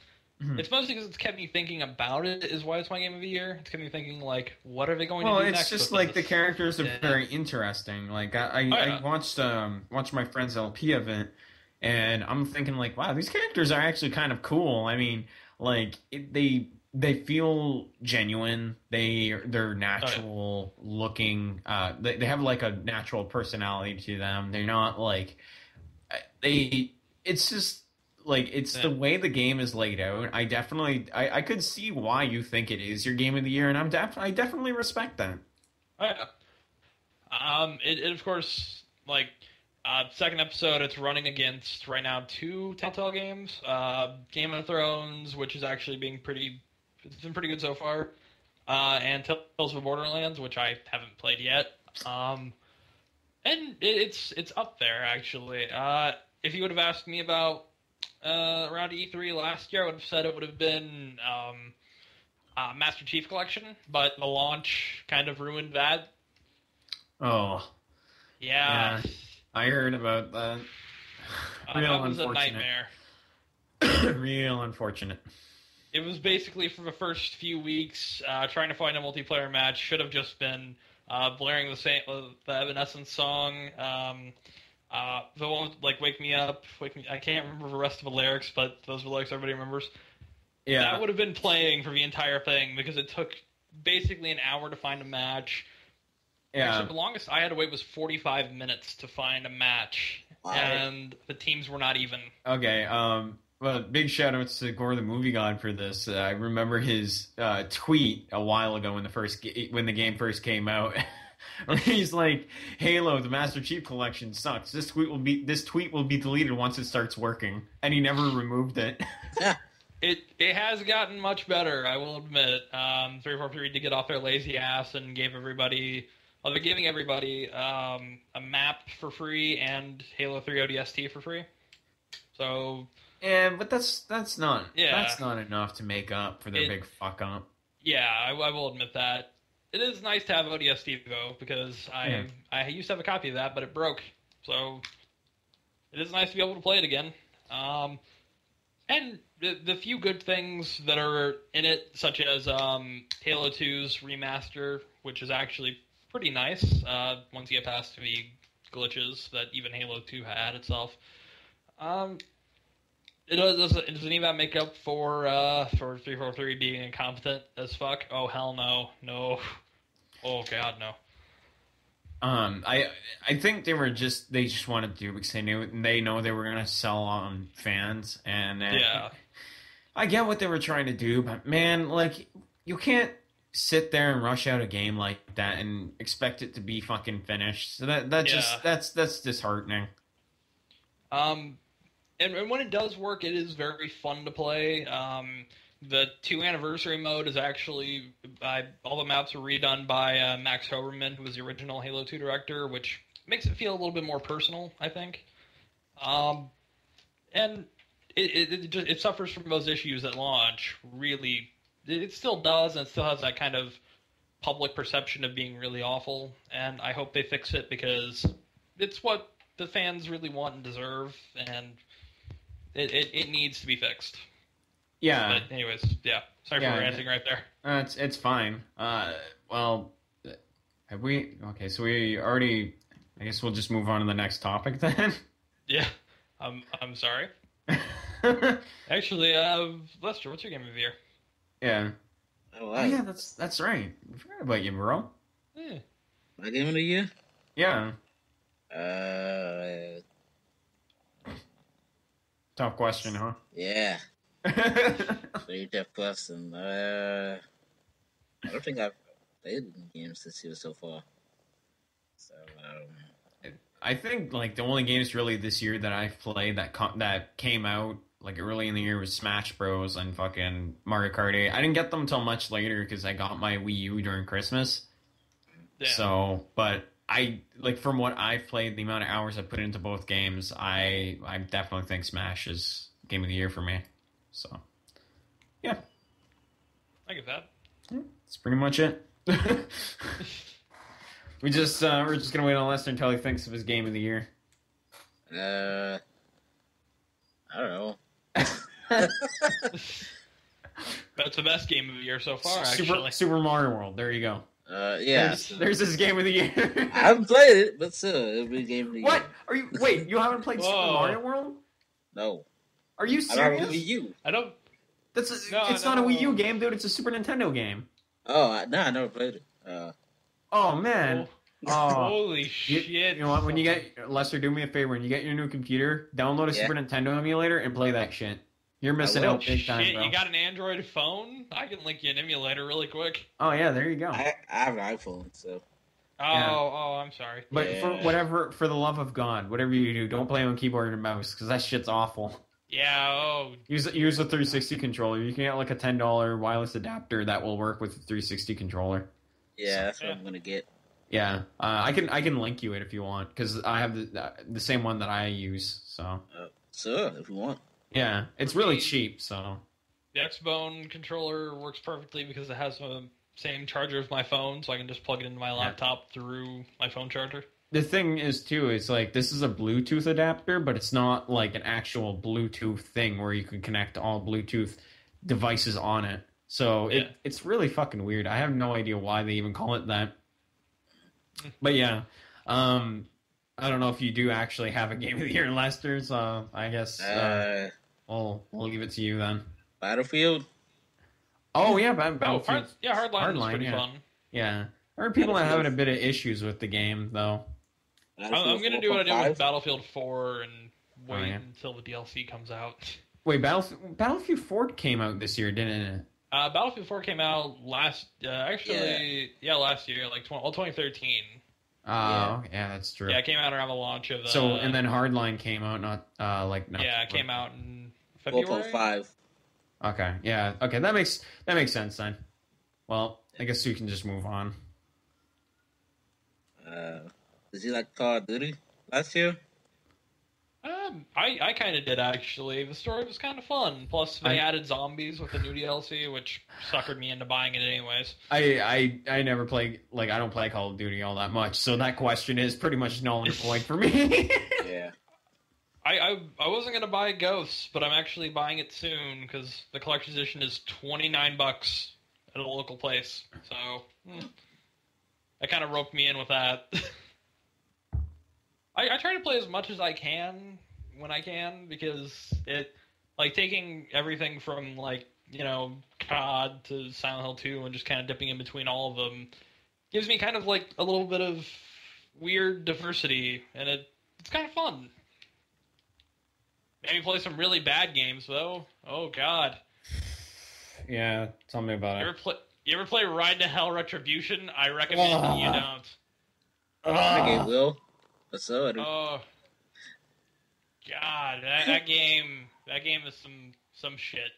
it's mostly because it's kept me thinking about it. Is why it's my Game of the Year. It's kept me thinking like, what are they going to do next? Well, it's just like the characters are very interesting. Like I watched my friend's LP of it, and I'm thinking like, wow, these characters are actually kind of cool. I mean, like they feel genuine. They're natural looking. They have like a natural personality to them. They're not like It's just like it's the way the game is laid out. I could see why you think it is your Game of the Year, and I definitely respect that. Oh, yeah. It of course like. Second episode, it's running against right now 2 Telltale games. Game of Thrones, which is actually it's been pretty good so far, and Tales of the Borderlands, which I haven't played yet. And it's up there actually. If you would have asked me about around E3 last year, I would have said it would have been Master Chief Collection, but the launch kind of ruined that. Oh, yeah. I heard about that. That was unfortunate. A nightmare. Real unfortunate. It was basically for the first few weeks trying to find a multiplayer match. Should have just been blaring the Evanescence song, the one with, like "Wake Me Up," "Wake Me." I can't remember the rest of the lyrics, but those are the lyrics everybody remembers. Yeah, that would have been playing for the entire thing because it took basically an hour to find a match. Yeah. Actually, the longest I had to wait was 45 minutes to find a match, and the teams were not even. Okay, well, big shout-outs to Gore the Movie God for this. I remember his tweet a while ago when the game first came out. He's like, "Halo, the Master Chief Collection sucks. This tweet will be deleted once it starts working," and he never removed it. It has gotten much better, I will admit. 343 did get off their lazy ass and gave everybody. Well, they're giving everybody a map for free and Halo 3 ODST for free. So, yeah, but that's not enough to make up for their big fuck up. Yeah, I will admit that. It is nice to have ODST though, because I used to have a copy of that, but it broke. So it is nice to be able to play it again. And the few good things that are in it, such as Halo 2's remaster, which is actually pretty nice once you get past the glitches that even Halo 2 had itself. It doesn't even make up for 343 being incompetent as fuck. Oh hell no. Oh god no. I think they just wanted to do because they know they were gonna sell on fans, and yeah. I get what they were trying to do, but man, like you can't sit there and rush out a game like that and expect it to be fucking finished. So that's disheartening. And when it does work, it is very fun to play. The 2 anniversary mode is actually all the maps were redone by Max Hoberman, who was the original Halo 2 director, which makes it feel a little bit more personal, I think. And it suffers from those issues at launch. Really, it still does, and it still has that kind of public perception of being really awful. And I hope they fix it because it's what the fans really want and deserve. And it needs to be fixed. Yeah. But anyways, yeah. Sorry Yeah, for ranting right there. It's fine. Well, have we? Okay, so we already. I guess we'll just move on to the next topic then. Yeah. I'm sorry. Actually, Lester, what's your game of the year? Yeah. Oh, Oh yeah, that's right. I forgot about you, bro. Yeah. My game of the year? Yeah. Tough question, huh? Yeah. Very tough question. I don't think I've played any games this year so far. So, I think like the only games really this year that I've played that came out like early in the year was Smash Bros and fucking Mario Kart 8. I didn't get them until much later because I got my Wii U during Christmas. Yeah. So, but I like from what I've played, the amount of hours I put into both games, I definitely think Smash is game of the year for me. So, yeah, I get that. that's pretty much it. we're just gonna wait on Lester until he thinks of his game of the year. I don't know. That's the best game of the year so far, actually. Super Mario World. There you go. Yeah. There's his game of the year. I haven't played it, but still, it'll be game of the year. What? Are you? Wait, you haven't played Super Mario World? No. Are you I don't have a serious? Wii U. I don't. It's not a Wii U game, dude. It's a Super Nintendo game. Oh, I never played it. Oh man. Oh. Holy shit! You know what? When you get Lester, do me a favor. When you get your new computer, download a Super Nintendo emulator and play that shit. You're missing out big time, bro. You got an Android phone? I can link you an emulator really quick. Oh yeah, there you go. I have an iPhone, so. Oh, I'm sorry. But for the love of God, whatever you do, don't play on keyboard and mouse because that shit's awful. Yeah. Use a 360 controller. You can get like a $10 wireless adapter that will work with the 360 controller. Yeah, that's what I'm gonna get. Yeah, I can link you it if you want because I have the same one that I use. So. Sure, if you want. Yeah, it's really cheap. So. The Xbone controller works perfectly because it has the same charger as my phone, so I can just plug it into my laptop through my phone charger. The thing is, too, it's like this is a Bluetooth adapter, but it's not like an actual Bluetooth thing where you can connect all Bluetooth devices on it. So it's really fucking weird. I have no idea why they even call it that. But yeah, I don't know if you do actually have a game of the year, Lester. So I guess we'll leave it to you then. Battlefield. Oh yeah, Battlefield. Hardline is pretty fun. Yeah, there are people that are having a bit of issues with the game though. I'm going to do what I did with Battlefield 4 and wait until the DLC comes out. Wait, Battlefield 4 came out this year, didn't it? Battlefield 4 came out last year, like 2013. Yeah, that's true. Yeah, it came out around the launch of the... So, and then Hardline came out, Yeah, it came out in February? 4.5. Okay, yeah, okay, that makes sense then. Well, I guess you can just move on. Did you like Call of Duty last year? I kind of did, actually. The story was kind of fun. Plus, they added zombies with the new DLC, which suckered me into buying it anyways. I never play, I don't play Call of Duty all that much, so that question is pretty much null and void for me. Yeah. I wasn't going to buy Ghosts, but I'm actually buying it soon, because the collector's edition is $29 at a local place. So, that kind of roped me in with that. I try to play as much as I can when I can, because it, taking everything from, COD to Silent Hill 2 and just kind of dipping in between all of them gives me kind of, a little bit of weird diversity, and it's kind of fun. Maybe play some really bad games, though. Oh, God. Yeah, tell me about it. You ever play Ride to Hell Retribution? I recommend that you don't. I think it will. But so I do. Oh, God, that game is some shit.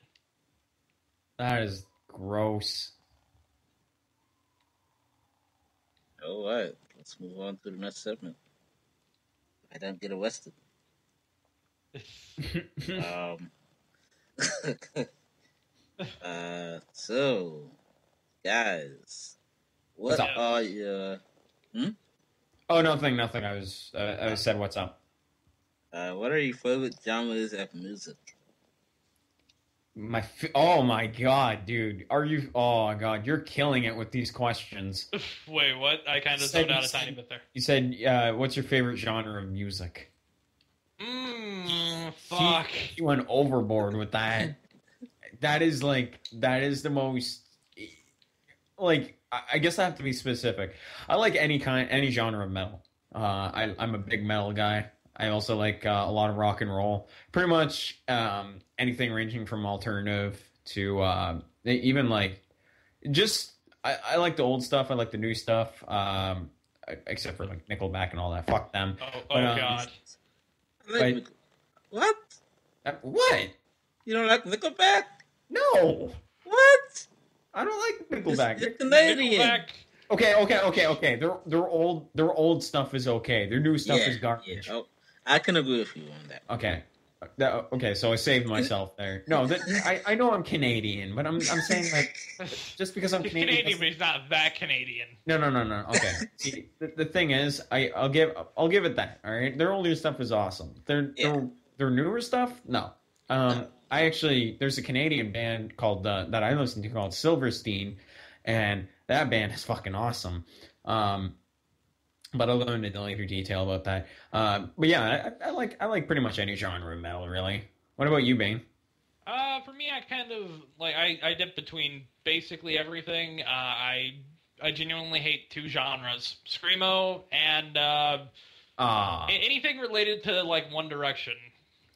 That is gross. All right, let's move on to the next segment. I don't get arrested. So, guys, what are your? Oh, nothing. I said, what's up? What are your favorite genres of music? Oh my god, dude. Are you? Oh god, you're killing it with these questions. Wait, what? I kind of zoned out a tiny bit there. You said, what's your favorite genre of music? Fuck. You went overboard with that. That is the most, like, I guess I have to be specific. I like any genre of metal. I'm a big metal guy. I also like a lot of rock and roll. Pretty much anything ranging from alternative to even like just I like the old stuff. I like the new stuff. Except for like Nickelback and all that. Fuck them. God. What? What? You don't like Nickelback? No. What? I don't like Nickelback. You're Canadian. Nickelback. Okay. Their old stuff is okay. Their new stuff is garbage. Yeah. Oh, I can agree with you on that. Okay. Okay, so I saved myself there. No, I know I'm Canadian, but I'm saying, like, just because I'm Canadian, but he's not that Canadian. No. Okay. See, the thing is, I'll give it that. All right, their older stuff is awesome. Their newer stuff, no. I actually, there's a Canadian band called that I listen to called Silverstein, and that band is fucking awesome. But I'll go into later detail about that. But yeah, I like pretty much any genre of metal, really. What about you, Bane? For me, I kind of like I dip between basically everything. I genuinely hate two genres: screamo and anything related to like One Direction.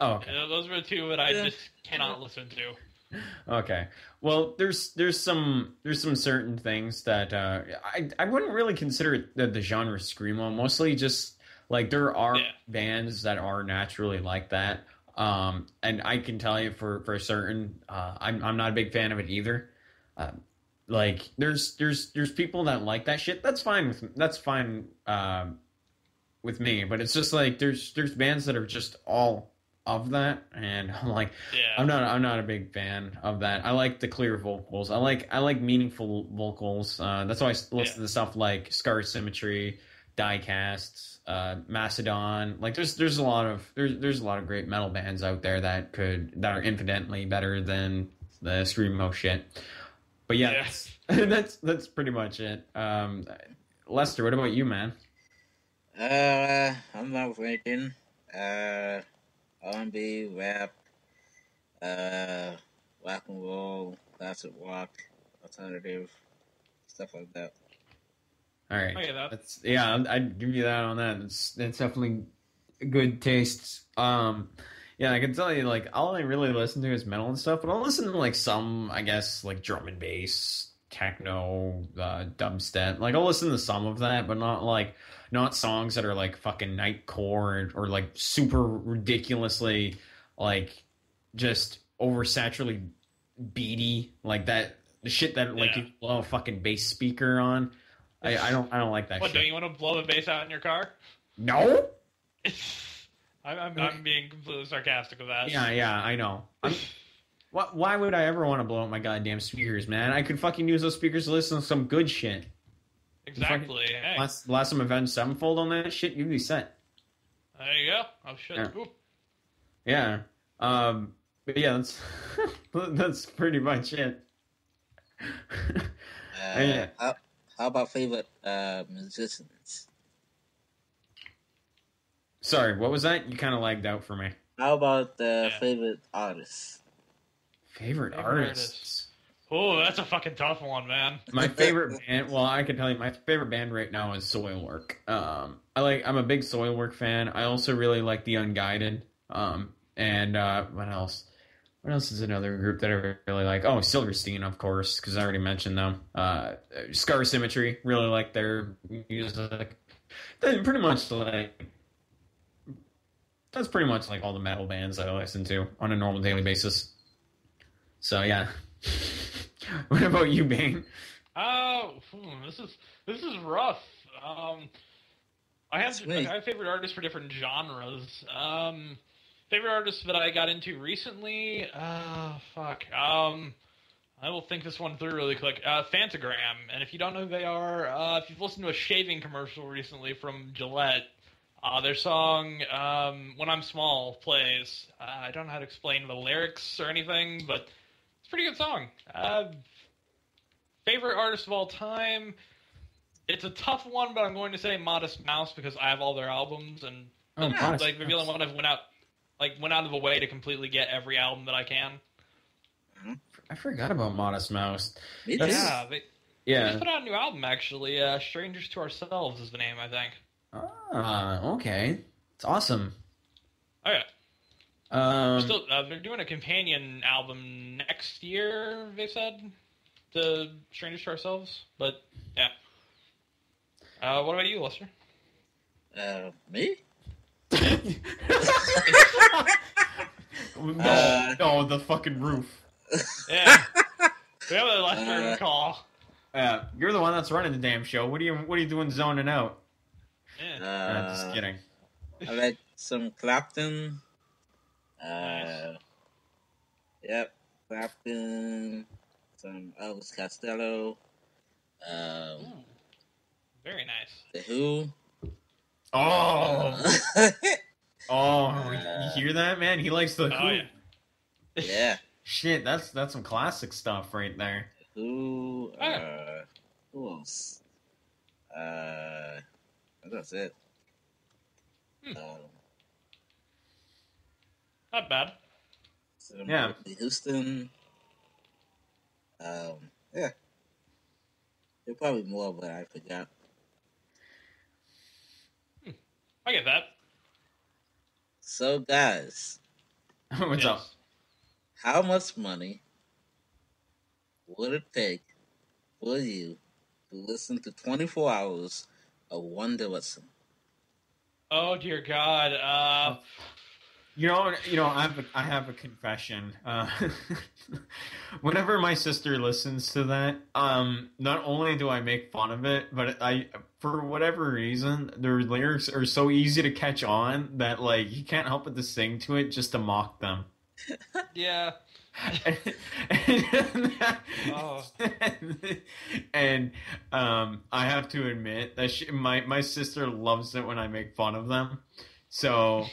Oh, okay. Those are the two that I just cannot listen to. Okay. Well, there's some certain things that I wouldn't really consider the genre screamo. Mostly just like there are bands that are naturally like that. And I can tell you for certain, I'm not a big fan of it either. Like there's people that like that shit. That's fine with me. But it's just like there's bands that are just all of that, and I'm like, I'm not a big fan of that. I like the clear vocals. I like meaningful vocals. That's why I listen to stuff like Scar Symmetry, Diecast, Macedon. Like there's a lot of great metal bands out there that are infinitely better than the screamo shit. But yeah, that's pretty much it. Lester, what about you, man? I'm not thinking. R&B, rap, rock and roll, classic rock, alternative, stuff like that. All right, that's I'd give you that on that. It's definitely good tastes. Yeah, I can tell you, like, all I really listen to is metal and stuff, but I'll listen to like some, I guess, like drum and bass, techno, dubstep. Like I'll listen to some of that, but not songs that are like fucking nightcore or like super ridiculously like just oversaturated beady like that. The shit that like you blow a fucking bass speaker on. I don't like that. What, shit. Don't you want to blow the bass out in your car? No. I'm being completely sarcastic with that. Yeah, I know. Why would I ever want to blow up my goddamn speakers, man? I could fucking use those speakers to listen to some good shit. Exactly. Hey. Last some Avenged Sevenfold on that shit, you'd be set. There you go. Oh shit. Yeah. But yeah, that's pretty much it. How about favorite musicians? Sorry, what was that? You kind of lagged out for me. How about favorite artists? Favorite artists? Oh, that's a fucking tough one, man. My favorite band, well, I can tell you, my favorite band right now is Soilwork. I'm a big Soilwork fan. I also really like The Unguided. And what else? What else is another group that I really like? Oh, Silverstein, of course, because I already mentioned them. Scar Symmetry, really like their music. That's pretty much like all the metal bands that I listen to on a normal daily basis. So yeah. What about you, Bane? This is rough. I have favorite artists for different genres. Favorite artists that I got into recently. I will think this one through really quick. Fantagram, and if you don't know who they are, if you've listened to a shaving commercial recently from Gillette, Their song, When I'm Small, plays. I don't know how to explain the lyrics or anything, but it's a pretty good song. Favorite artist of all time? It's a tough one, but I'm going to say Modest Mouse because I have all their albums, and Modest like the only one I've went out of a way to completely get every album that I can. I forgot about Modest Mouse. Me too. Yeah, they just put out a new album, actually. Strangers to Ourselves is the name, I think. Okay. It's awesome. Oh, yeah. They're doing a companion album next year, they said, to Strangers to Ourselves. But, yeah. What about you, Lester? Me? No, the fucking roof. Yeah. We have a Lester call. You're the one that's running the damn show. What are you doing zoning out? Yeah. Just kidding. I like some Clapton. Nice. Yep, Clapton. Some Elvis Costello. Very nice. The Who. Oh, you hear that, man? He likes the Who. Yeah. Yeah. Shit, that's some classic stuff right there. Who? Who else? That's it. Not bad. Yeah. Houston. Yeah. There's probably more, but I forgot. I get that. So, guys, What's Yes. up? how much money would it take for you to listen to 24 hours of One Direction? Oh, dear God. You know, I have a confession. Whenever my sister listens to that, not only do I make fun of it, but for whatever reason, their lyrics are so easy to catch on that like you can't help but to sing to it just to mock them. Yeah. Oh. And I have to admit that my sister loves it when I make fun of them. So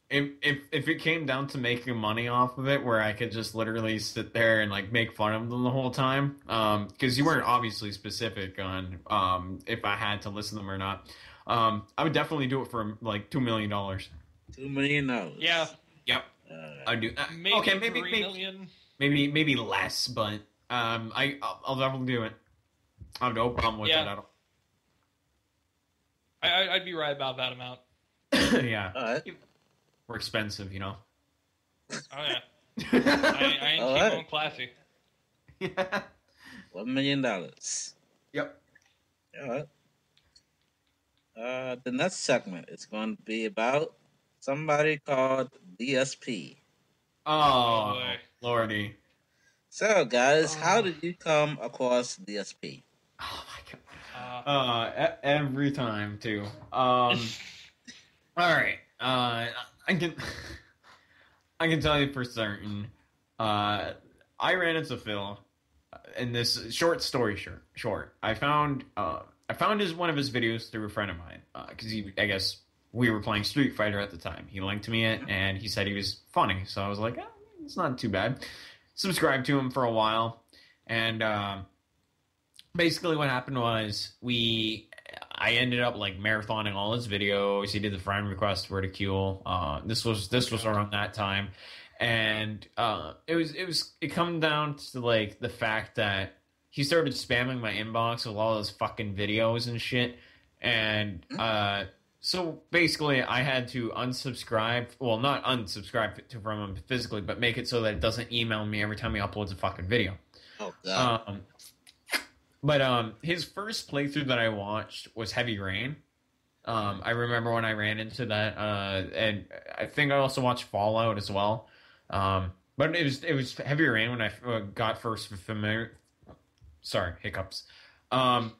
if it came down to making money off of it, where I could just literally sit there and like make fun of them the whole time, because you weren't obviously specific on if I had to listen to them or not, I would definitely do it for like $2 million. $2 million. Yeah. Yep. I'd do. Maybe Okay, 3 million. maybe less, but I'll definitely do it. I have no problem with Yeah. it. I'd be right about that amount. Yeah. All right. We're expensive, you know. Oh, yeah. I ain't All cheap right. on classy. Yeah. $1 million. Yep. All right. The next segment is going to be about somebody called DSP. Oh, boy. lordy. So, guys, how did you come across DSP? Oh my god. Every time too. All right. I can tell you for certain. I ran into Phil in this short story short. I found one of his videos through a friend of mine because I guess we were playing Street Fighter at the time. He linked me it and he said he was funny, so I was like, it's not too bad. Subscribed to him for a while, and basically what happened was I ended up like marathoning all his videos. He did the friend request ridicule. This was around that time, and it come down to like the fact that he started spamming my inbox with all those fucking videos and shit, and so basically I had to unsubscribe. Well, not unsubscribe from him physically, but make it so that it doesn't email me every time he uploads a fucking video. Oh, God. But his first playthrough that I watched was Heavy Rain. I remember when I ran into that, and I think I also watched Fallout as well. But it was Heavy Rain when I got first familiar. Sorry, hiccups.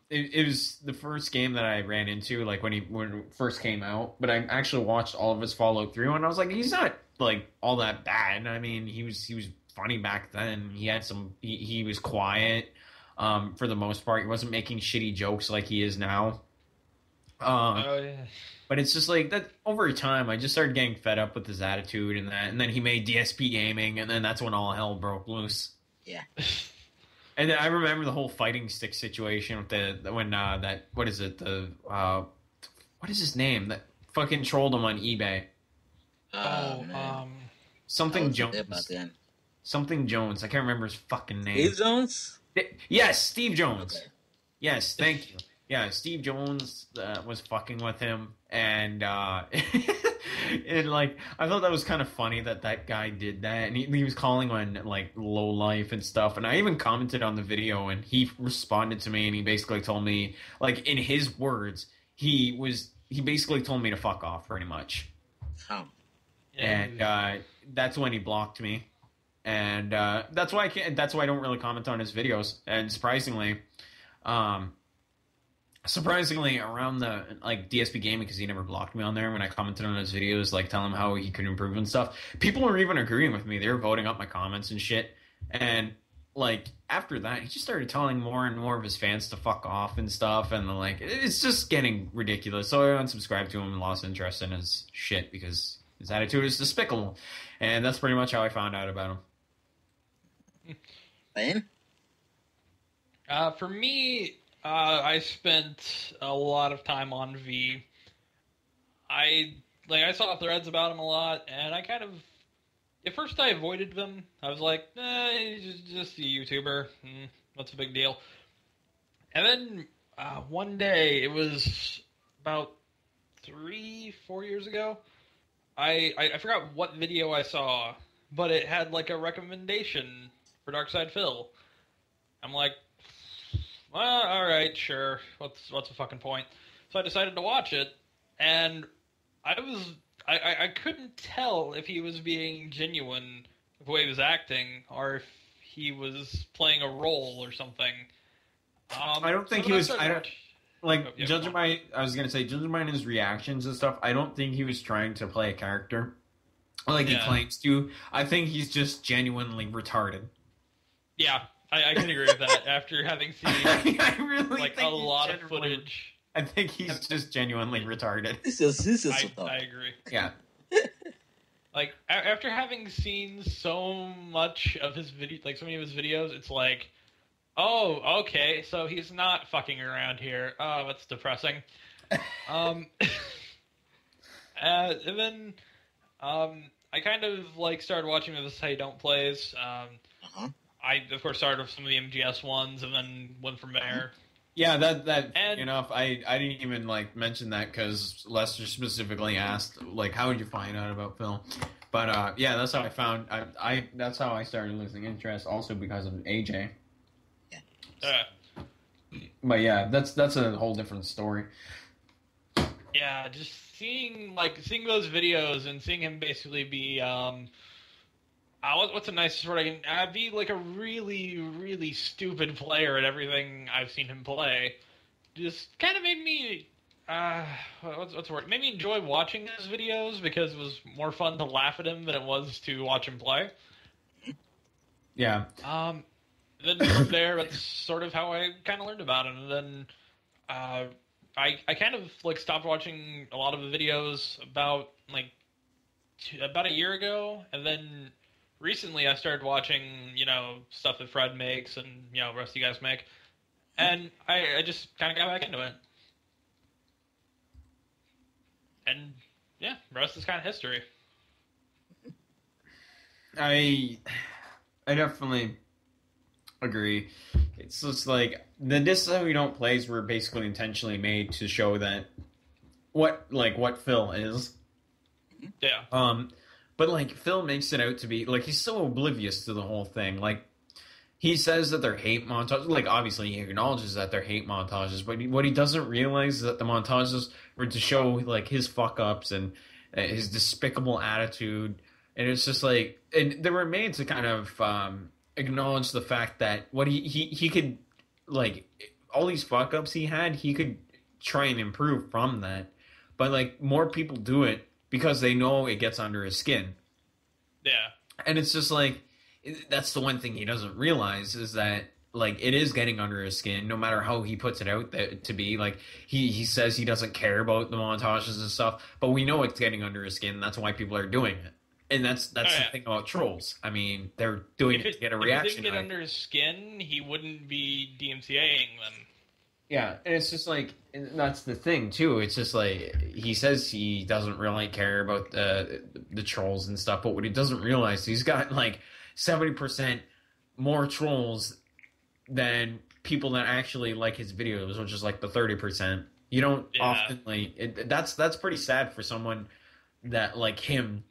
It was the first game that I ran into, like when it first came out. But I actually watched all of his Fallout 3, and I was like, he's not like all that bad. I mean, he was funny back then. He had he was quiet. For the most part, he wasn't making shitty jokes like he is now. Oh yeah. But it's just like that over time. I just started getting fed up with his attitude and that, and then he made DSP gaming, and then that's when all hell broke loose. Yeah. And then I remember the whole fighting stick situation with that what is it what is his name that fucking trolled him on eBay. Something Jones. Something Jones. I can't remember his fucking name. Steve Jones? Yes, Steve Jones. Okay. Yes, thank you. Yeah, Steve Jones was fucking with him, and and like I thought that was kind of funny that guy did that, and he was calling on like low life and stuff, and I even commented on the video, and he responded to me, and he basically told me, like in his words, he basically told me to fuck off, pretty much. Oh. And that's when he blocked me, and that's why I don't really comment on his videos, and surprisingly, around the like DSP gaming, because he never blocked me on there when I commented on his videos, like telling him how he could improve and stuff. People were even agreeing with me. They were voting up my comments and shit. And like after that, he just started telling more and more of his fans to fuck off and stuff. And like it's just getting ridiculous. So I unsubscribed to him and lost interest in his shit because his attitude is despicable. And that's pretty much how I found out about him. Bane? For me, I spent a lot of time on V. I saw threads about him a lot, and I kind of, at first I avoided them. I was like, he's just a YouTuber. What's the big deal? And then one day, it was about 3-4 years ago, I forgot what video I saw, but it had like a recommendation for Darkside Phil. I'm like, well, all right, sure. What's the fucking point? So I decided to watch it, and I couldn't tell if he was being genuine the way he was acting, or if he was playing a role or something. I don't think he was. Judging by his reactions and stuff, I don't think he was trying to play a character like he claims to. I think he's just genuinely retarded. Yeah. I can agree with that after having seen I really like a lot of footage. I think he's just genuinely retarded. This is I agree. Yeah. Like after having seen so much of his video, like so many of his videos, it's like, oh, okay, so he's not fucking around here. Oh, that's depressing. And then I kind of like started watching this Hey Don't Plays. I, of course, started with some of the MGS ones, and then went from there. Yeah, enough. I didn't even like mention that because Lester specifically asked, like, how did you find out about Phil? But yeah, that's how I found. That's how I started losing interest, also because of AJ. Yeah. But yeah, that's a whole different story. Yeah, just seeing those videos and seeing him basically be what's the nicest word I can be like a really, really stupid player at everything I've seen him play. Just kind of made me what's the word? Made me enjoy watching his videos because it was more fun to laugh at him than it was to watch him play. Yeah. Then from there, that's sort of how I kind of learned about him. And then I kind of like stopped watching a lot of the videos about a year ago, and then recently I started watching, stuff that Fred makes and, the rest of you guys make. And I just kind of got back into it. And, yeah, the rest is kind of history. I definitely agree. It's just like, This Is How We Don't Plays were basically intentionally made to show that what Phil is. Yeah. But, like, Phil makes it out to be, like, he's so oblivious to the whole thing. Like, he says that they're hate montages. Like, obviously, he acknowledges that they're hate montages. But what he doesn't realize is that the montages were to show, like, his fuck-ups and his despicable attitude. And it's just, like... And they were made to kind of acknowledge the fact that what he could... Like, all these fuck-ups he had, he could try and improve from that. But, like, more people do it because they know it gets under his skin. Yeah. And it's just like, that's the one thing he doesn't realize is that like it is getting under his skin, no matter how he puts it out to be. Like he says he doesn't care about the montages and stuff, but we know it's getting under his skin. That's why people are doing it, and that's the thing about trolls. I mean, they're doing it to get a reaction. If it didn't get under his skin, he wouldn't be DMCAing them. Yeah, and it's just like, and that's the thing too. It's just like he says he doesn't really care about the trolls and stuff, but what he doesn't realize, he's got like 70% more trolls than people that actually like his videos, which is like the 30%. You don't often like that's pretty sad for someone that like him.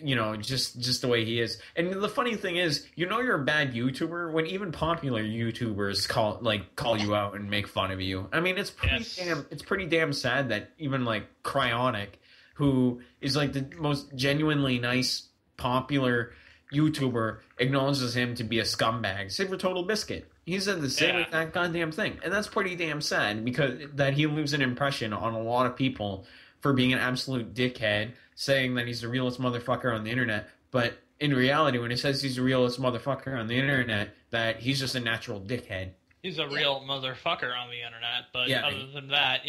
You know, just the way he is. And the funny thing is, you know you're a bad YouTuber when even popular YouTubers call you out and make fun of you. I mean, it's pretty damn sad that even like Cryonic, who is like the most genuinely nice, popular YouTuber, acknowledges him to be a scumbag. Same for Total Biscuit. He said the same exact goddamn thing. And that's pretty damn sad because that he leaves an impression on a lot of people for being an absolute dickhead, saying that he's the realest motherfucker on the internet, but in reality, when he says he's the realest motherfucker on the internet, that he's just a natural dickhead. He's a real motherfucker on the internet, but other than that,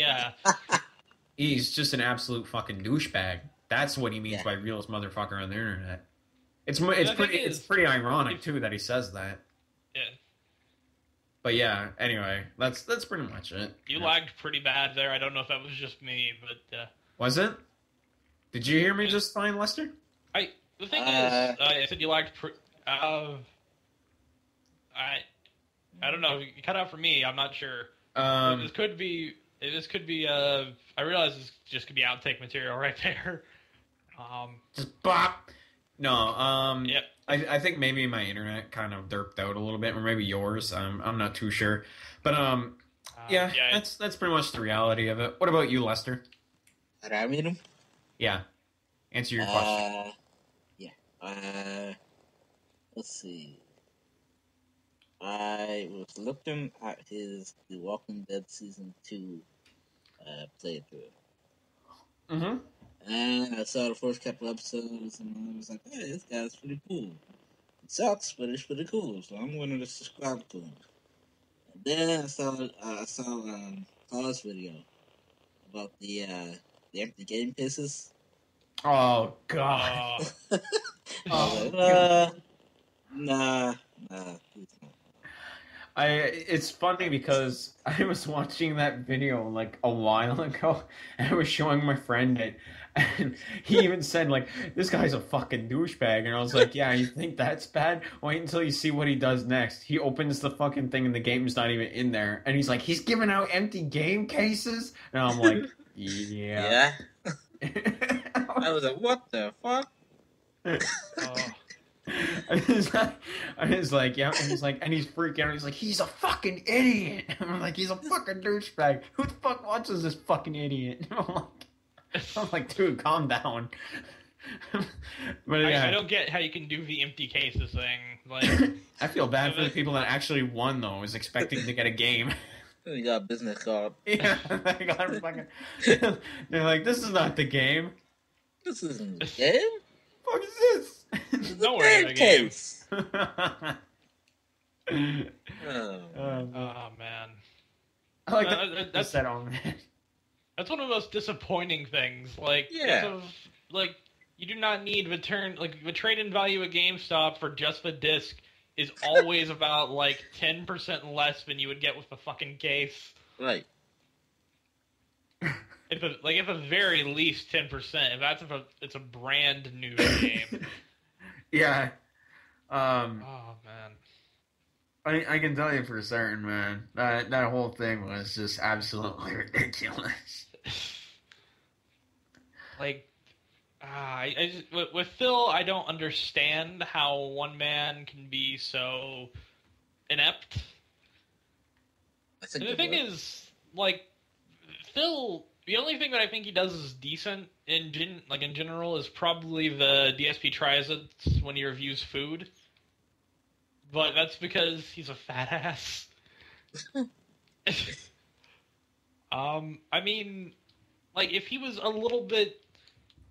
he's just an absolute fucking douchebag. That's what he means by realest motherfucker on the internet. It's pretty ironic too that he says that. Yeah. But yeah, anyway, that's pretty much it. You lagged pretty bad there. I don't know if that was just me, but was it? Did you hear me just fine, Lester? The thing is, I said you lagged. I don't know. You cut out for me. I'm not sure. This could be. I realize this just could be outtake material right there. Just bop. No. Yep. I think maybe my internet kind of derped out a little bit, or maybe yours. I'm not too sure. But that's pretty much the reality of it. What about you, Lester? Did I meet him? Yeah. Answer your question. Let's see. I was looking at his The Walking Dead Season 2 playthrough. Mm-hmm. And I saw the first couple episodes, and I was like, hey, this guy's pretty cool. It sucks, but it's pretty cool, so I'm going to subscribe to him. And then I saw Paul's video about the empty game cases. Oh, God. Nah, please not. It's funny because I was watching that video like a while ago, and I was showing my friend it, and he even said like, this guy's a fucking douchebag, and I was like, yeah, you think that's bad? Wait until you see what he does next. He opens the fucking thing and the game's not even in there, and he's like, he's giving out empty game cases? And I'm like, yeah. I was like, what the fuck? I was like, yeah, and he's like, and he's freaking out. He's like, he's a fucking idiot. And I'm like, he's a fucking douchebag. Who the fuck watches this fucking idiot? I'm like, dude, calm down. But yeah, I don't get how you can do the empty cases thing. Like, I feel bad for the people that actually won though, was expecting to get a game. You got a business card. Yeah, they got a fucking. They're like, this is not the game. This isn't the game. What is this? Nowhere in the game. Oh man. I like that's that on. That's one of the most disappointing things. Like, you do not need return. Like, the trade-in value at GameStop for just the disc is always about like 10% less than you would get with the fucking case. Right. At the very least 10%. If it's a brand new game. Yeah. Oh man. I can tell you for certain, man. That whole thing was just absolutely ridiculous. Like, with Phil, I don't understand how one man can be so inept. And the thing is, like, Phil, the only thing that I think he does is decent in general is probably the DSP Trizets when he reviews food. But that's because he's a fat ass. I mean, like, if he was a little bit,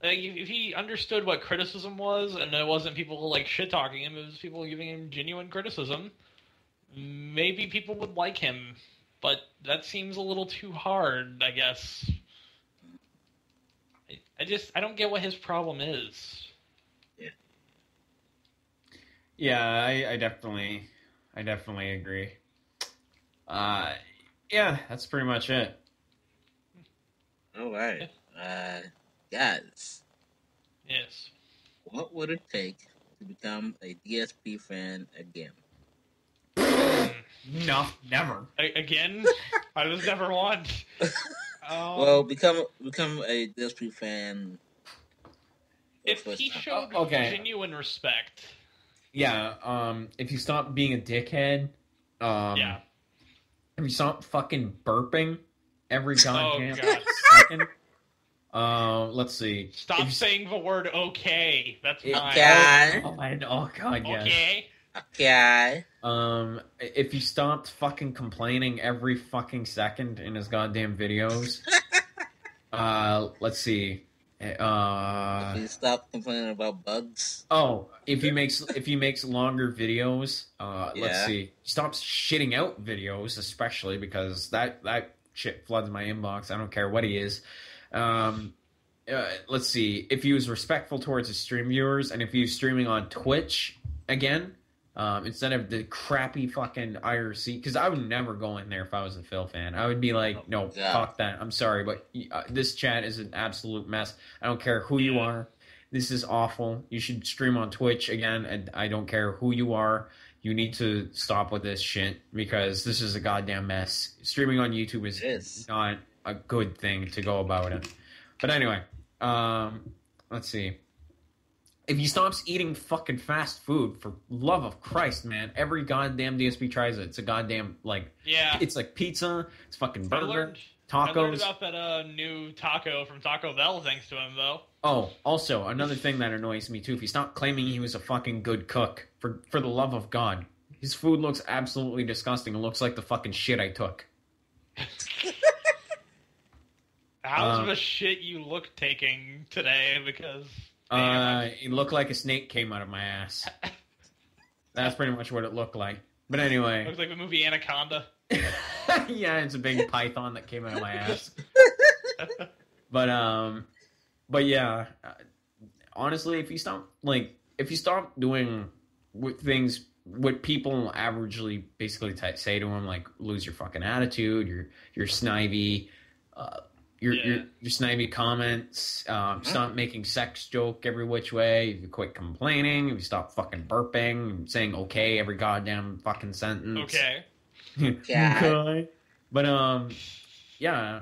like, if he understood what criticism was, and it wasn't people, like, shit-talking him, it was people giving him genuine criticism, maybe people would like him, but that seems a little too hard, I guess. I don't get what his problem is. Yeah, I definitely agree. Yeah, that's pretty much it. All right. Guys, Yes. what would it take to become a DSP fan again? No, never. Again? I was never one. Well, become a DSP fan. If he showed genuine respect. Yeah, if you stop being a dickhead, yeah. if you stop fucking burping every goddamn second, let's see. Stop saying the word okay. That's mine. Okay. Oh god, yes. Okay. Okay. If you stopped fucking complaining every fucking second in his goddamn videos, let's see. If you stop complaining about bugs. Oh, if he makes longer videos, let's see. Stop shitting out videos, especially because that shit floods my inbox. I don't care what he is. Let's see. If he was respectful towards his stream viewers, and if he was streaming on Twitch again, instead of the crappy fucking IRC, because I would never go in there if I was a Phil fan. I would be like, no, fuck that. I'm sorry, but this chat is an absolute mess. I don't care who you are. This is awful. You should stream on Twitch again, and I don't care who you are. You need to stop with this shit, because this is a goddamn mess. Streaming on YouTube is not a good thing to go about it. But anyway, let's see. If he stops eating fucking fast food, for love of Christ, man, every goddamn DSP tries it. It's a goddamn, it's like pizza, it's fucking burger, tacos. I learned about that new taco from Taco Bell thanks to him, though. Oh, also, another thing that annoys me, too, if he stopped claiming he was a fucking good cook, for the love of God. His food looks absolutely disgusting. It looks like the fucking shit I took. How's the shit you look taking today? Because... it looked like a snake came out of my ass. That's pretty much what it looked like. But anyway. Looks like the movie Anaconda. Yeah, it's a big python that came out of my ass. But yeah, honestly, if you stop doing things what people averagely basically say to him, like lose your fucking attitude, your snivy, your snivy comments, stop making sex joke every which way, if you quit complaining, if you stop fucking burping and saying okay every goddamn fucking sentence. Okay. Okay. But yeah,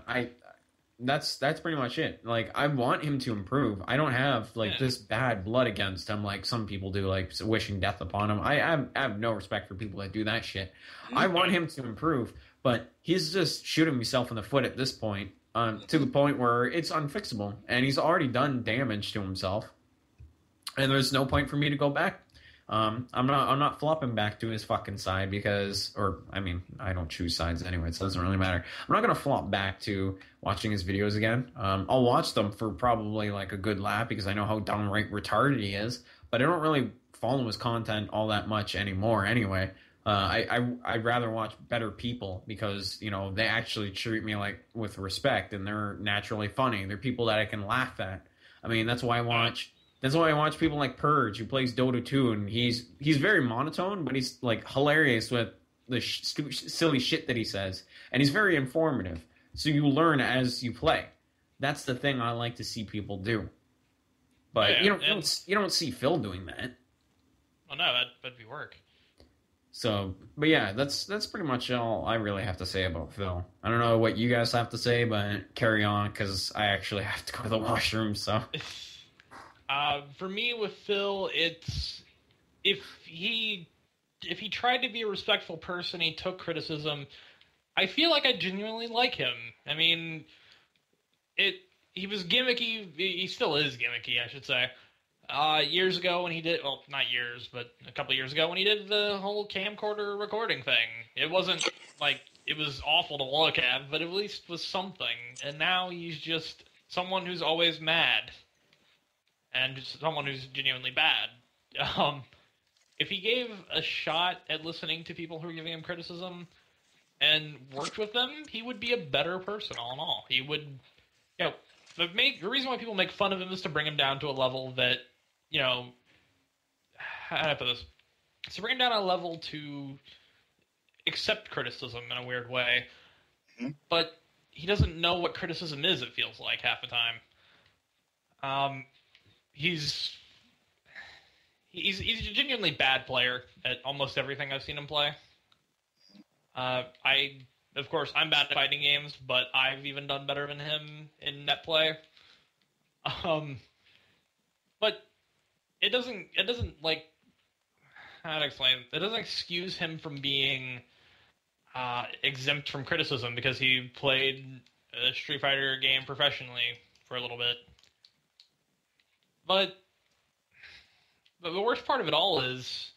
that's pretty much it. Like, I want him to improve. I don't have this bad blood against him like some people do, like wishing death upon him. I have no respect for people that do that shit. I want him to improve, but he's just shooting himself in the foot at this point. To the point where it's unfixable, and he's already done damage to himself, and there's no point for me to go back. I'm not flopping back to his fucking side I don't choose sides anyway, so it doesn't really matter. I'm not gonna flop back to watching his videos again. I'll watch them for probably like a good lap because I know how downright retarded he is, but I don't really follow his content all that much anymore anyway. I'd rather watch better people because, they actually treat me with respect, and they're naturally funny. They're people that I can laugh at. I mean, that's why I watch people like Purge, who plays Dota 2, and he's very monotone, but he's hilarious with the silly shit that he says, and he's very informative. So you learn as you play. That's the thing I like to see people do. But you don't see Phil doing that. Oh no, that'd be work. So, but yeah, that's pretty much all I really have to say about Phil. I don't know what you guys have to say, but carry on, because I actually have to go to the washroom, so. For me with Phil, it's if he tried to be a respectful person, he took criticism, I feel like I genuinely like him. I mean, he was gimmicky, he still is gimmicky, I should say. Years ago when he did, well, not years, but a couple years ago when he did the whole camcorder recording thing. It wasn't it was awful to look at, but at least was something. And now he's just someone who's always mad. And just someone who's genuinely bad. if he gave a shot at listening to people who are giving him criticism and worked with them, he would be a better person all in all. He would, the reason why people make fun of him is to bring him down to a level that, how do I put this? It's to bring him down a level to accept criticism in a weird way. Mm-hmm. But he doesn't know what criticism is, it feels like, half the time. He's a genuinely bad player at almost everything I've seen him play. Of course, I'm bad at fighting games, but I've even done better than him in net play. But it doesn't like, how to explain? It doesn't excuse him from being exempt from criticism because he played a Street Fighter game professionally for a little bit. But the worst part of it all is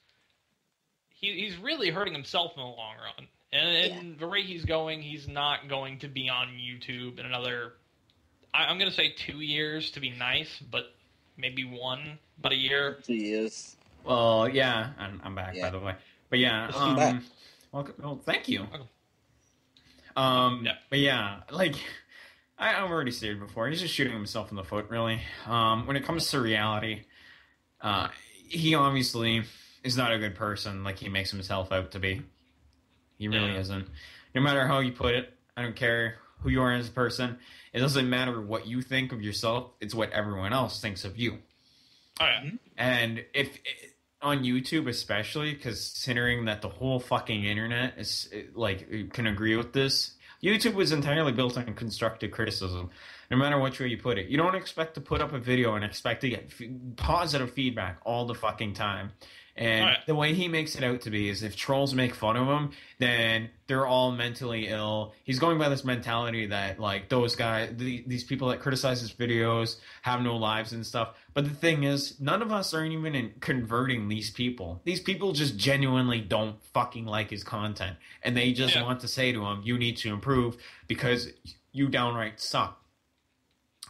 he's really hurting himself in the long run. And the rate he's going, he's not going to be on YouTube in another, I'm going to say 2 years to be nice, but maybe but a year. 2 years. Well, yeah, I'm back, by the way. But yeah, I'm back. Well, thank you. Okay. But yeah, like, I've already stated before, he's just shooting himself in the foot, really. When it comes to reality, he obviously is not a good person like he makes himself out to be. He really isn't. No matter how you put it, I don't care who you are as a person. It doesn't matter what you think of yourself. It's what everyone else thinks of you. Oh, yeah. And if on YouTube especially, considering that the whole fucking internet is like can agree with this, YouTube was entirely built on constructive criticism. No matter which way you put it, you don't expect to put up a video and expect to get positive feedback all the fucking time. And the way he makes it out to be is if trolls make fun of him, then they're all mentally ill. He's going by this mentality that, like, those guys, these people that criticize his videos have no lives and stuff. But the thing is, none of us are even converting these people. These people just genuinely don't fucking like his content. And they just want to say to him, you need to improve because you downright suck.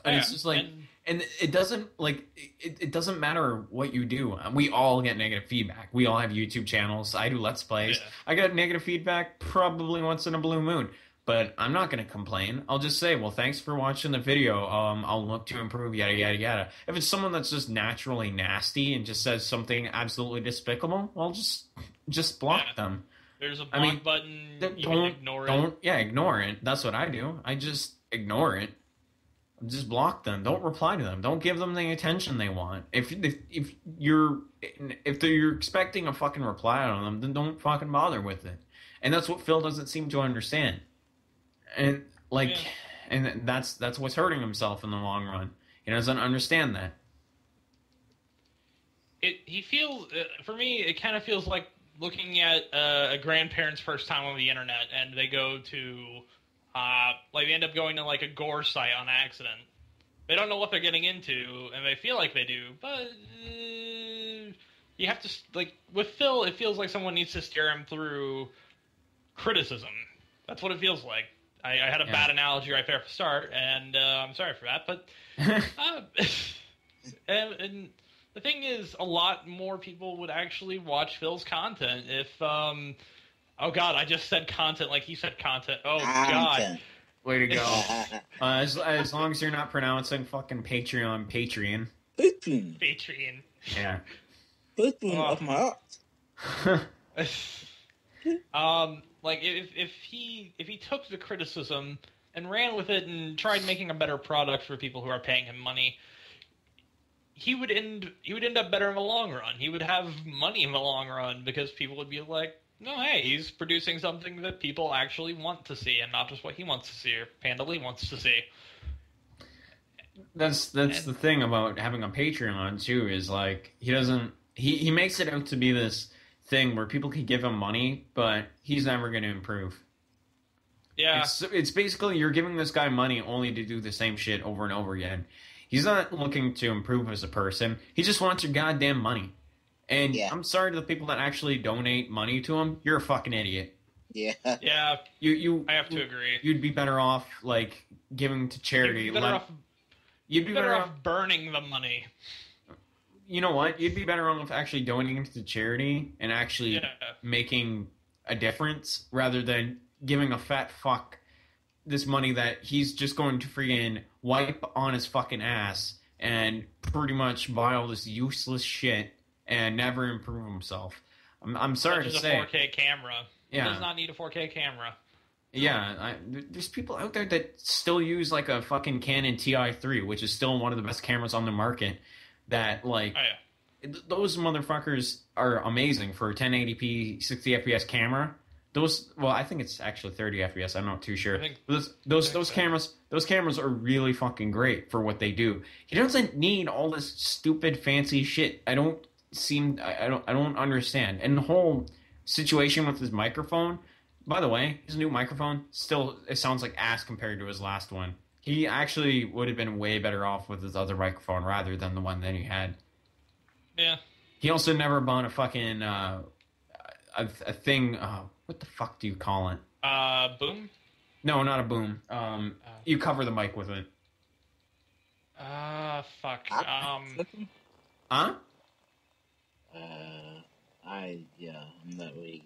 And it's just like... And it doesn't, like, it doesn't matter what you do. We all get negative feedback. We all have YouTube channels. I do Let's Plays. Yeah. I get negative feedback probably once in a blue moon. But I'm not going to complain. I'll just say, well, thanks for watching the video. I'll look to improve, yada, yada, yada. If it's someone that's just naturally nasty and just says something absolutely despicable, well, just block them. There's a block button. You can ignore it. Ignore it. That's what I do. I just ignore it. Just block them. Don't reply to them. Don't give them the attention they want. If you're expecting a fucking reply on them, then don't fucking bother with it. And that's what Phil doesn't seem to understand. And and that's what's hurting himself in the long run. He doesn't understand that. He feels, for me, it kind of feels like looking at a grandparent's first time on the internet, and they go to. They end up going to, like, a gore site on accident. They don't know what they're getting into, and they feel like they do, but you have to, like, with Phil, it feels like someone needs to steer him through criticism. That's what it feels like. I had a bad analogy right there at the start, and I'm sorry for that, but... and the thing is, a lot more people would actually watch Phil's content if... Oh, God, I just said content like he said content. Oh, God. Way to go. As long as you're not pronouncing fucking Patreon. Patreon. Yeah. Patreon of my heart. Like, if he took the criticism and ran with it and tried making a better product for people who are paying him money, he would end up better in the long run. He would have money in the long run because people would be like, no, hey, he's producing something that people actually want to see and not just what he wants to see or Panda Lee wants to see. That's the thing about having a Patreon, too, is, like, he makes it out to be this thing where people can give him money, but he's never going to improve. Yeah. It's basically you're giving this guy money only to do the same shit over and over again. He's not looking to improve as a person. He just wants your goddamn money. And I'm sorry to the people that actually donate money to him. You're a fucking idiot. Yeah. Yeah. I have to agree. You'd be better off, like, giving to charity. You'd be better off burning the money. you know what? You'd be better off actually donating to charity and actually making a difference rather than giving a fat fuck this money that he's just going to freaking wipe on his fucking ass and pretty much buy all this useless shit and never improve himself. I'm sorry to say. A 4K camera. Yeah. He does not need a 4K camera. Yeah, there's people out there that still use like a fucking Canon TI3, which is still one of the best cameras on the market. That like, those motherfuckers are amazing for a 1080p 60 FPS camera. I think it's actually 30 FPS. I'm not too sure. Those cameras are really fucking great for what they do. He doesn't need all this stupid fancy shit. I don't understand. And the whole situation with his microphone. By the way, his new microphone it sounds like ass compared to his last one. He actually would have been way better off with his other microphone rather than the one that he had. Yeah. He also never bought a fucking a thing. What the fuck do you call it? Boom? No, not a boom. You cover the mic with it. Fuck. Huh? I'm not really.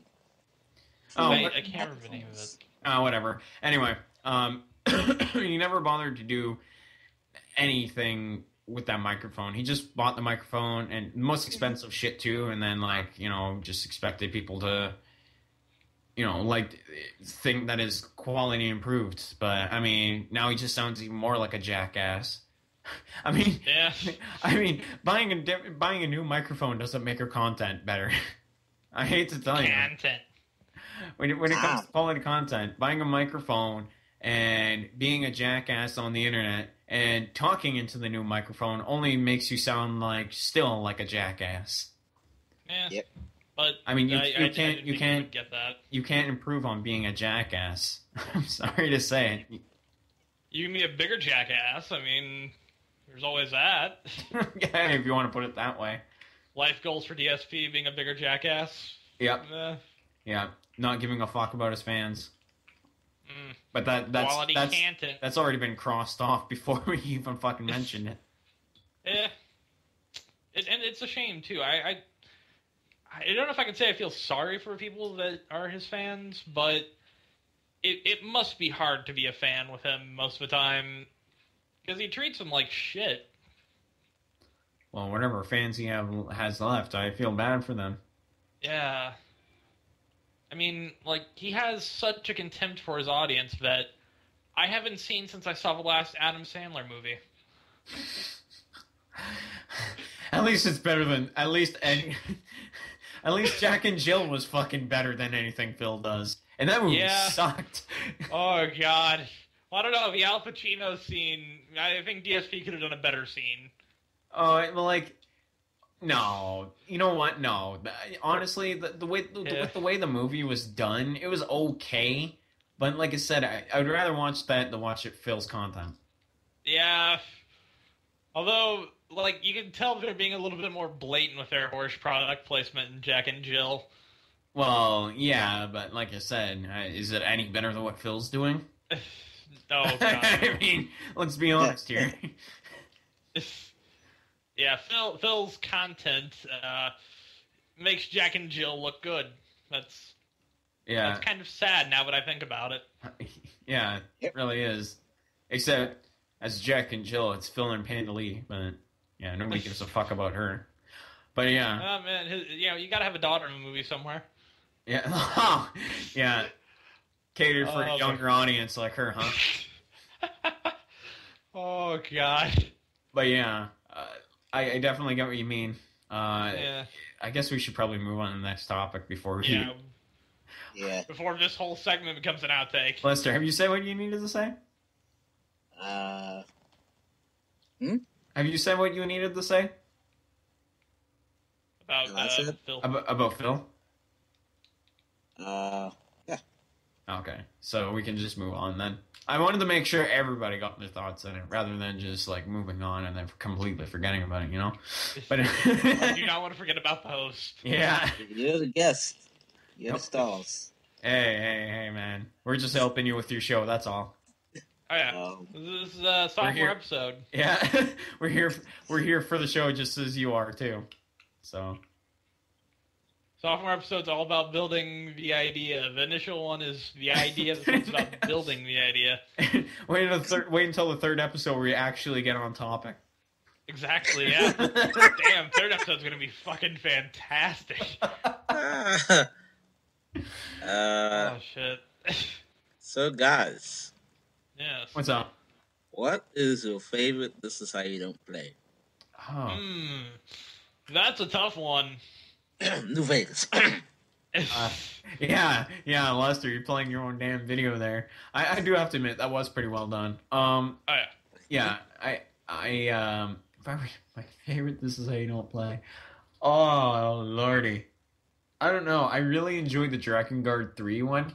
Oh, I can't remember the name of it. Whatever. Anyway, he never bothered to do anything with that microphone. He just bought the microphone and most expensive shit too, and then just expected people to, think that his quality improved. But I mean, now he just sounds even more like a jackass. I mean, yeah. I mean, buying a new microphone doesn't make your content better. I hate to tell you. Content. When it comes to quality content, buying a microphone and being a jackass on the internet and talking into the new microphone only makes you sound still like a jackass. Yeah. Yep. But I mean, you can't get that. You can't improve on being a jackass. I'm sorry to say it. You can be a bigger jackass. I mean, there's always that. Yeah, if you want to put it that way. Life goals for DSP, being a bigger jackass. Yep. Yeah, not giving a fuck about his fans. But that's already been crossed off before we even fucking mentioned it. Yeah. And it's a shame, too. I don't know if I can say I feel sorry for people that are his fans, but it must be hard to be a fan with him most of the time, because he treats them like shit. Well, whatever fans he has left, I feel bad for them. Yeah. I mean, he has such a contempt for his audience that I haven't seen since I saw the last Adam Sandler movie. At least it's better than... At least Jack and Jill was fucking better than anything Phil does. And that movie sucked. Oh, God. Well, I don't know. The Al Pacino scene, I think DSP could have done a better scene. Oh, well, no. You know what? No. Honestly, the way the movie was done, it was okay. But like I said, I would rather watch that than watch Phil's content. Yeah. Although, you can tell they're being a little bit more blatant with their horse product placement in Jack and Jill. Well, yeah, but like I said, is it any better than what Phil's doing? Oh, God. I mean, let's be honest here. Yeah, Phil's content makes Jack and Jill look good. That's kind of sad now that I think about it. Yeah, it really is. Except, as Jack and Jill, it's Phil and Panda Lee, but yeah, nobody gives a fuck about her. But yeah. Oh, man, you gotta have a daughter in a movie somewhere. Yeah, yeah. Catered for a younger audience like her, huh? Oh, God. But yeah, I definitely get what you mean. Yeah. I guess we should probably move on to the next topic before we... Yeah. Before this whole segment becomes an outtake. Lester, have you said what you needed to say? Have you said what you needed to say? About Phil. About Phil? Yeah. Okay, so we can just move on then. I wanted to make sure everybody got their thoughts in it, rather than just moving on and then completely forgetting about it, you know? But I do not want to forget about the host. Yeah. You're the guest. You're the stars. Hey, man. We're just helping you with your show, that's all. Oh yeah, this is a sophomore episode. Yeah, we're here for the show just as you are too. So sophomore episode's all about building the idea. The initial one is the idea. This one's about building the idea. Wait until the third episode where we actually get on topic. Exactly. Yeah. Damn, third episode's gonna be fucking fantastic. Oh shit. So guys. Yes. What's up? What is your favorite This Is How You Don't Play? Oh. That's a tough one. New Vegas. Yeah, Lester, you're playing your own damn video there. I do have to admit that was pretty well done. Oh yeah. Yeah, my favorite This Is How You Don't Play. Oh lordy, I don't know. I really enjoyed the Dragon Guard 3 one.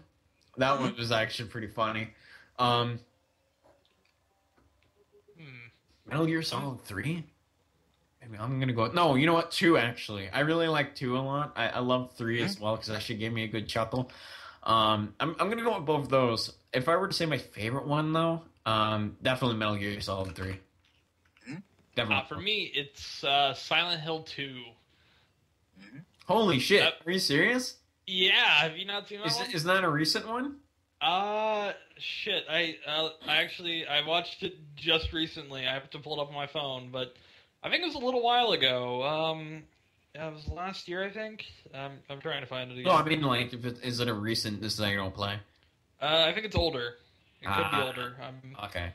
That one was actually pretty funny. Metal Gear Solid 3? Maybe I'm gonna go. No, you know what? 2 actually. I really like 2 a lot. I love 3 as well because that actually gave me a good chuckle. I'm gonna go with both of those. If I were to say my favorite one though, definitely Metal Gear Solid 3. Definitely. For me, it's Silent Hill 2. Holy shit! Are you serious? Yeah, have you not seen that one? Is that a recent one? Shit. I watched it just recently. I have to pull it up on my phone, but I think it was a little while ago. It was last year, I think. I'm trying to find it again. No, I mean, like, is it a recent This Is How You Don't Play? I think it's older. It could be older. Okay.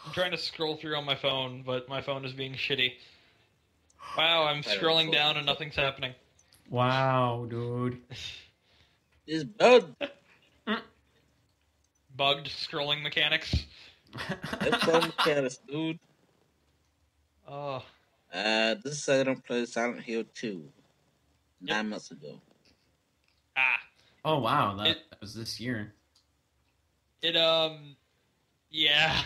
I'm trying to scroll through on my phone, but my phone is being shitty. Wow, I'm scrolling down and nothing's happening. Wow, dude. It's bugged. Bugged scrolling mechanics. That's all mechanics, dude. Oh. This is how I don't play Silent Hill 2. 9 months ago. Oh wow, that was this year. Yeah.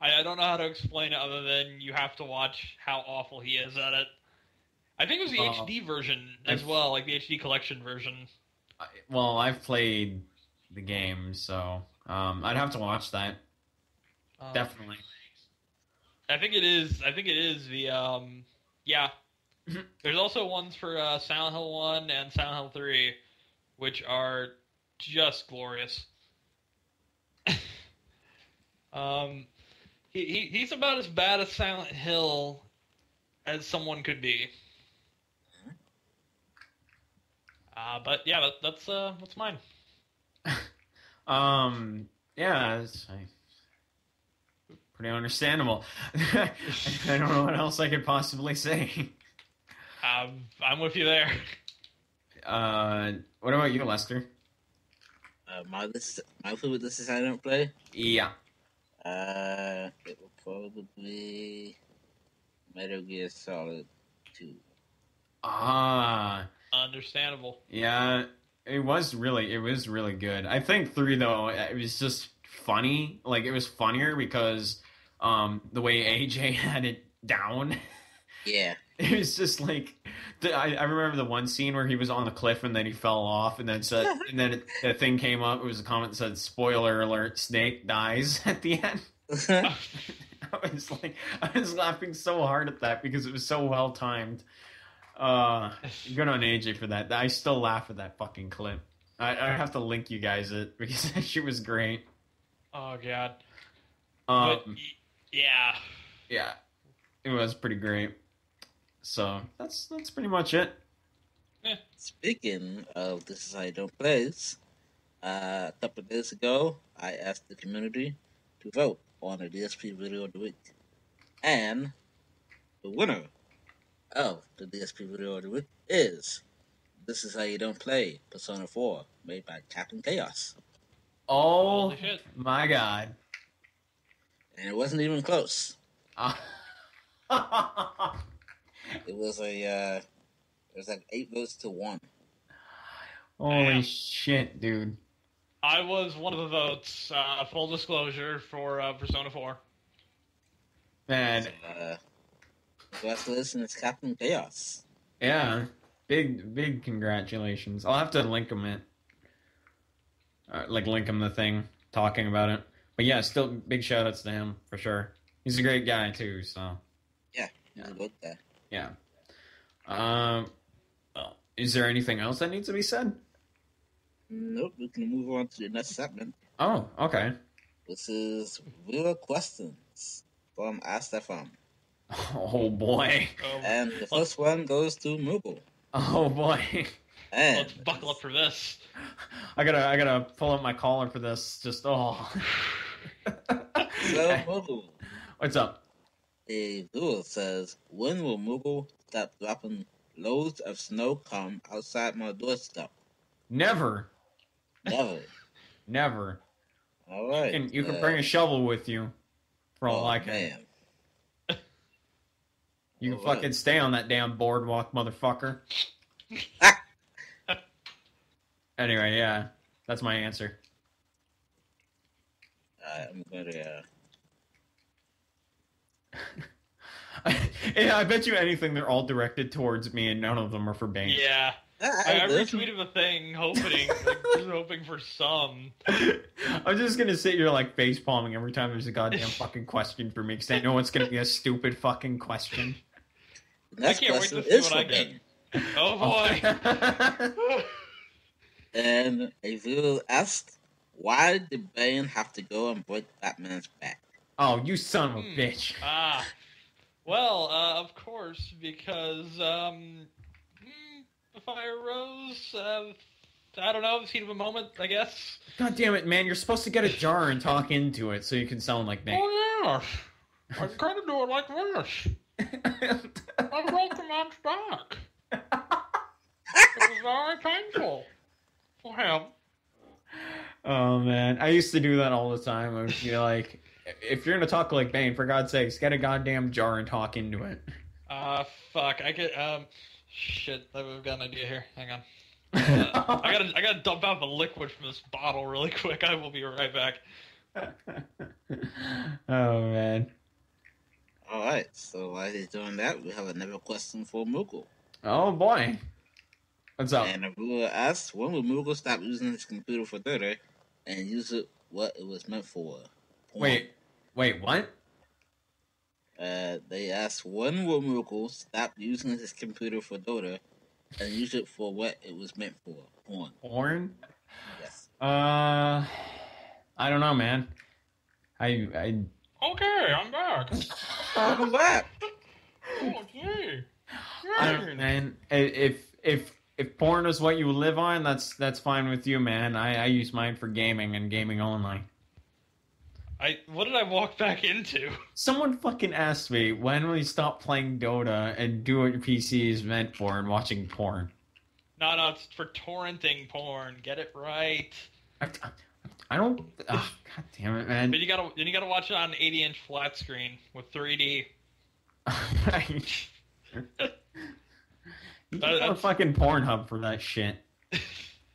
I don't know how to explain it other than you have to watch how awful he is at it. I think it was the HD version as well, like the HD collection version. Well, I've played the game, so I'd have to watch that. Definitely. I think it is the yeah. There's also ones for Silent Hill 1 and Silent Hill 3, which are just glorious. He's about as bad as Silent Hill as someone could be. But yeah, that's mine. Yeah, it's pretty understandable. I don't know what else I could possibly say. I'm with you there. What about you, Lester? My favorite This Is How I Don't Play? Yeah. It will probably be Metal Gear Solid 2. Understandable. Yeah, it was really good. I think 3 though, it was just funny. Like, it was funnier because the way AJ had it down. Yeah. It was just like I remember the one scene where he was on the cliff and then he fell off and then the thing came up. It was a comment that said "Spoiler alert: Snake dies" at the end. I was laughing so hard at that because it was so well timed. Good on AJ for that. I still laugh at that fucking clip. I have to link you guys it because that shit was great. Oh god. Yeah, it was pretty great. So that's pretty much it. Yeah. Speaking of This Is How You Don't Play, a couple of days ago, I asked the community to vote on the DSP Video of the Week. And the winner of the DSP Video of the Week is This Is How You Don't Play Persona 4, made by Captain Chaos. Oh my god. And it wasn't even close. It was like 8 votes to 1. Holy shit, dude. I was one of the votes, full disclosure, for Persona 4. Man. Congratulations, Captain Chaos. Yeah. Big congratulations. I'll have to link him the thing, talking about it. But yeah, still big shout outs to him for sure. He's a great guy too. So Yeah, he's a good guy. yeah. Is there anything else that needs to be said? Nope, we can move on to the next segment. Oh, okay. This is viewer questions from Astefam. Oh boy. And the first one goes to Moogle. Oh boy. And Let's buckle up for this. I gotta pull up my collar for this. Just so Moogle, What's up? a viewer says, when will Moogle stop dropping loads of snow come outside my doorstep? Never. Never. Never. All right. You can bring a shovel with you. For all I can. Man. You can All right. fucking stay on that damn boardwalk, motherfucker. Anyway, yeah. That's my answer. I'm gonna. Yeah, I bet you anything they're all directed towards me and none of them are for Bane. Yeah. I retweeted a thing, hoping for some. I'm just gonna sit here like face palming every time there's a goddamn fucking question for me because I know it's gonna be a stupid fucking question. I can't wait to see what I get. Oh boy. And a viewer asked, why did Bane have to go and break Batman's back? Oh, you son of a bitch. Well, of course, because, the fire rose, I don't know, the heat of a moment, I guess. God damn it, man, you're supposed to get a jar and talk into it so you can sound like Bane. Oh, yes. I kind of do it like this. I broke the man's back. It was very painful for him. Oh, man. I used to do that all the time. I would be like, if you're going to talk like Bane, for God's sakes, get a goddamn jar and talk into it. Fuck. I could, shit. I've got an idea here. Hang on. I gotta dump out the liquid from this bottle really quick. I will be right back. Oh, man. Alright, so while he's doing that, we have another question for Moogle. Oh, boy. What's up? And a viewer asked, when will Moogle stop using his computer for data and use it what it was meant for? Porn. Wait, what? They asked, when will Moogle stop using his computer for Dota and use it for what it was meant for? Porn. Porn? Yes. I don't know, man. Okay, I'm back. Welcome back. Okay. I don't, man. If porn is what you live on, that's fine with you, man. I use mine for gaming and gaming only. What did I walk back into? Someone fucking asked me, when will you stop playing Dota and do what your PC is meant for and watching porn? No, it's for torrenting porn. Get it right. I don't. Oh, God damn it, man. But you gotta watch it on an 80-inch flat screen with 3D. You can go to fucking Pornhub for that shit.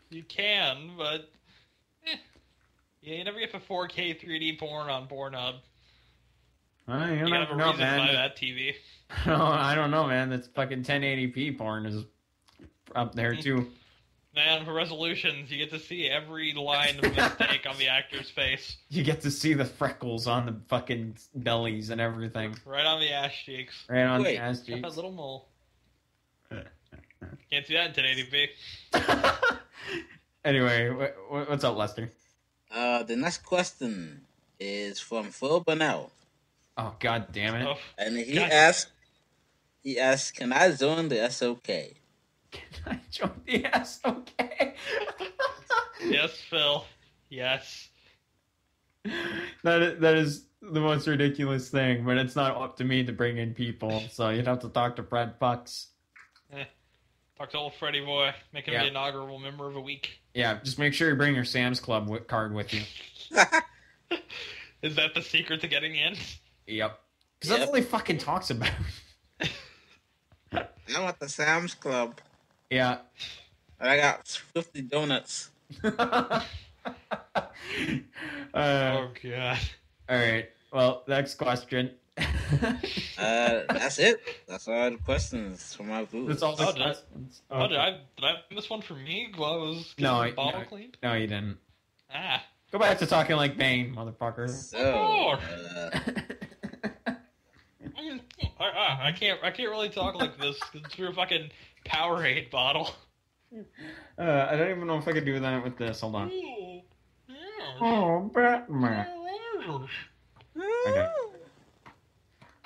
You can, but you never get the 4K 3D porn on Pornhub. You You never have a know, reason to buy man. that TV. No, I don't know, man. That's fucking 1080p porn is up there too. Man, for resolutions, you get to see every line of mistake on the actor's face. You get to see the freckles on the fucking bellies and everything. Right on the ass cheeks. Right on Wait. the ass Got that cheeks. little mole. Can't see that in 1080p. Anyway, what's up, Lester? The next question is from Phil Bonnell. Oh, God damn it. Oh, And he God. asked, can I join the SOK? Can I join the SOK? Yes, Phil. Yes. That is the most ridiculous thing, but it's not up to me to bring in people, so you'd have to talk to Fred Pucks. Talk to old Freddy boy. Make him Yeah. the inaugural member of a week. Yeah, just make sure you bring your Sam's Club card with you. Is that the secret to getting in? Yep. Because that's Yep. all he fucking talks about. I want the Sam's Club. Yeah. And I got 50 donuts. Oh, God. Alright, well, next question. That's it. That's all the questions from my viewers. That's all the Oh, did I- questions. Oh, did I miss one for me while I was getting No, the bottle cleaned? No, you didn't. Ah. Go back to talking like Bane, motherfucker. So, I can't really talk like this through a fucking Powerade bottle. I don't even know if I could do that with this. Hold on. Ooh, yeah. Oh, Batman. Okay.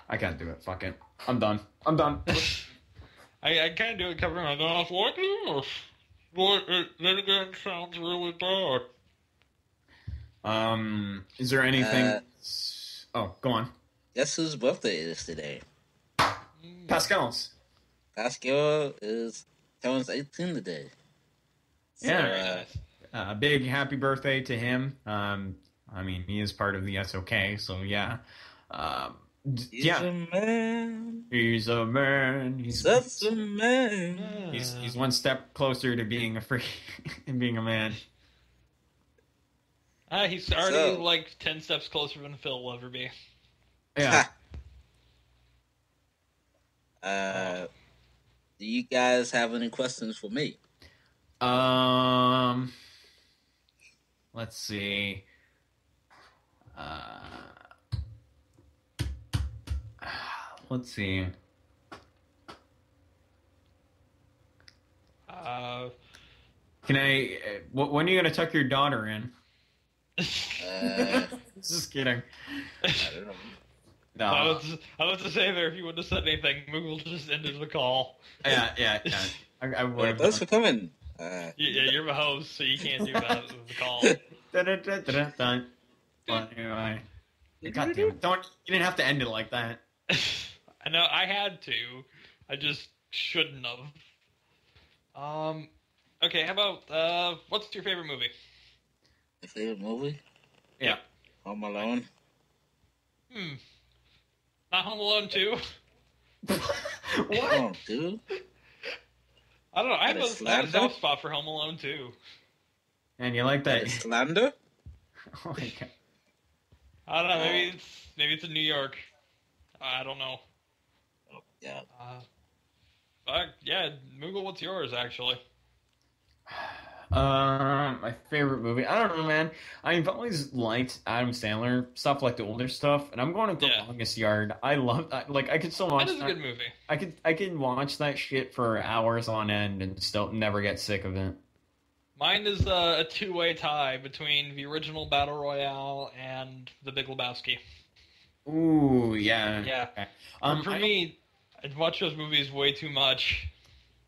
I can't do it. Fuck it. I'm done. I can't do it covering my mouth like this. But then again, it sounds really bad. Is there anything... oh, go on. Guess whose birthday it is today? Pascal's. Pascal turns 18 today. So, Yeah. Big happy birthday to him. I mean, he is part of the SOK, so yeah. he's a man. He's a man. He's Such a man. He's one step closer to being a freak and being a man. He's already like 10 steps closer than Phil will ever be. Yeah. Do you guys have any questions for me? Let's see. Let's see. Can I? When are you gonna tuck your daughter in? Just kidding. I don't know. No. I was to say there, if you wouldn't have said anything, Moogle just ended the call. Yeah. I would have. Thanks for coming. Yeah, you're the host, so you can't do that with the call. Dun. Well, anyway. God damn it. You didn't have to end it like that. I know, I had to. I just shouldn't have. Okay, how about, what's your favorite movie? Your favorite movie? Yeah. Home Alone? Not Home Alone 2? What? Oh, dude. I don't know, I have a soft spot for Home Alone 2. And you like that? Slander? Oh my god. I don't know, maybe it's in New York. I don't know. Oh, yeah. Yeah, Moogle, what's yours, actually? My favorite movie. I don't know, man. I've always liked Adam Sandler stuff, like the older stuff, and I'm going to The Longest Yard. I love that. Like, I could still watch that. That is a good movie. I could watch that shit for hours on end and still never get sick of it. Mine is a two-way tie between the original Battle Royale and The Big Lebowski. Ooh, yeah. Yeah. Okay. For me, I watch those movies way too much.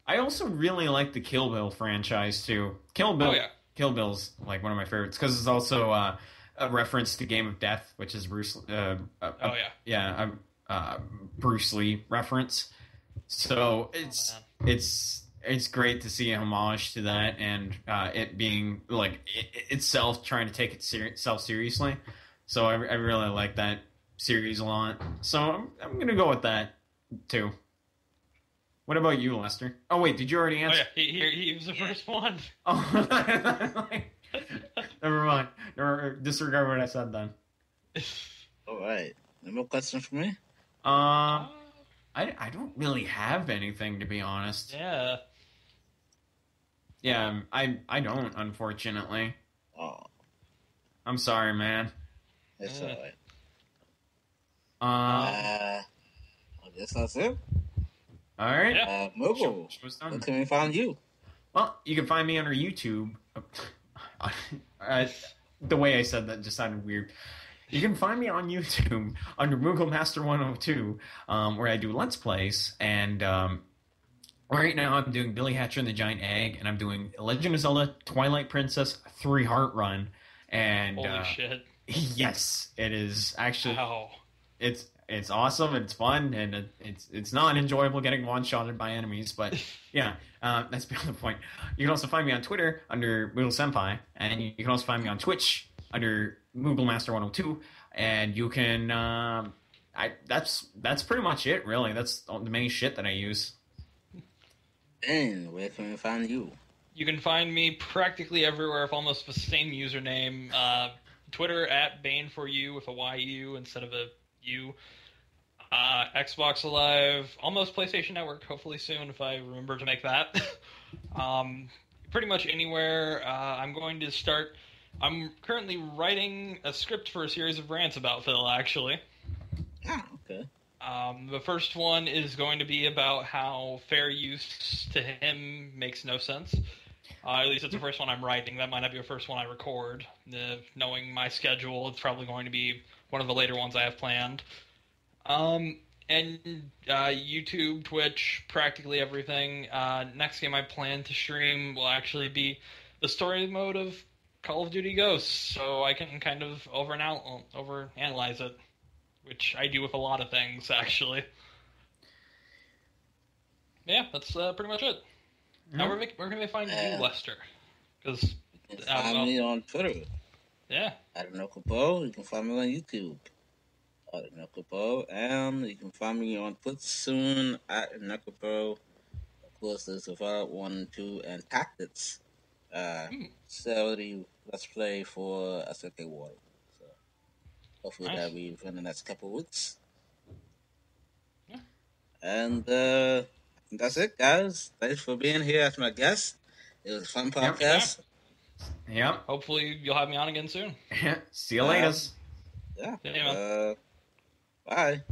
I also really like the Kill Bill franchise too. Kill Bill's like one of my favorites because it's also a reference to Game of Death, which is Bruce. Bruce Lee reference. So it's great to see a homage to that and it being like itself trying to take itself seriously. So I really like that series a lot. So I'm gonna go with that too. What about you, Lester? Oh, wait, did you already answer? Oh, yeah, he was the first one. Oh, never mind. Disregard what I said then. All right. No more questions for me? I don't really have anything, to be honest. Yeah. Yeah, I don't, unfortunately. Oh. I'm sorry, man. It's all right. I guess that's it. All right. Yeah. Moogle, where can we find you? Well, you can find me under YouTube. The way I said that just sounded weird. You can find me on YouTube under MoogleMaster102, where I do Let's Plays. And right now I'm doing Billy Hatcher and the Giant Egg, and I'm doing Legend of Zelda Twilight Princess 3 Heart Run. And holy shit. Yes, it is actually... Wow. It's awesome, it's fun, and it's not enjoyable getting one-shotted by enemies, but yeah, that's beyond the point. You can also find me on Twitter under Moogle Senpai, and you can also find me on Twitch under MoogleMaster102, and you can, that's pretty much it, really. That's the main shit that I use. And where can we find you? You can find me practically everywhere with almost the same username. Twitter at Baneforyu with a YU instead of a U. Xbox Live, almost PlayStation Network, hopefully soon if I remember to make that. Pretty much anywhere. I'm going to start I'm currently writing a script for a series of rants about Phil, actually. Ah, okay. The first one is going to be about how fair use to him makes no sense. At least it's the first one I'm writing. That might not be the first one I record. Knowing my schedule, it's probably going to be one of the later ones I have planned. And YouTube, Twitch, practically everything. Next game I plan to stream will actually be the story mode of Call of Duty Ghosts, so I can kind of overanalyze it, which I do with a lot of things, actually. Yeah, that's pretty much it. Now, where can they find you, Lester? Because you can find me on Twitter. Yeah. At OnokoKast. You can find me on YouTube. At OnokoKast. And you can find me on Twitch soon at OnokoKast. Of course, there's the Baneforyu and Tactics. So the Let's Play for SOK Water. So hopefully that'll be within the next couple of weeks. Yeah. And that's it, guys. Thanks for being here as my guest. It was a fun podcast. Yep. Hopefully you'll have me on again soon. See you later. Yeah. Yeah, man. Bye.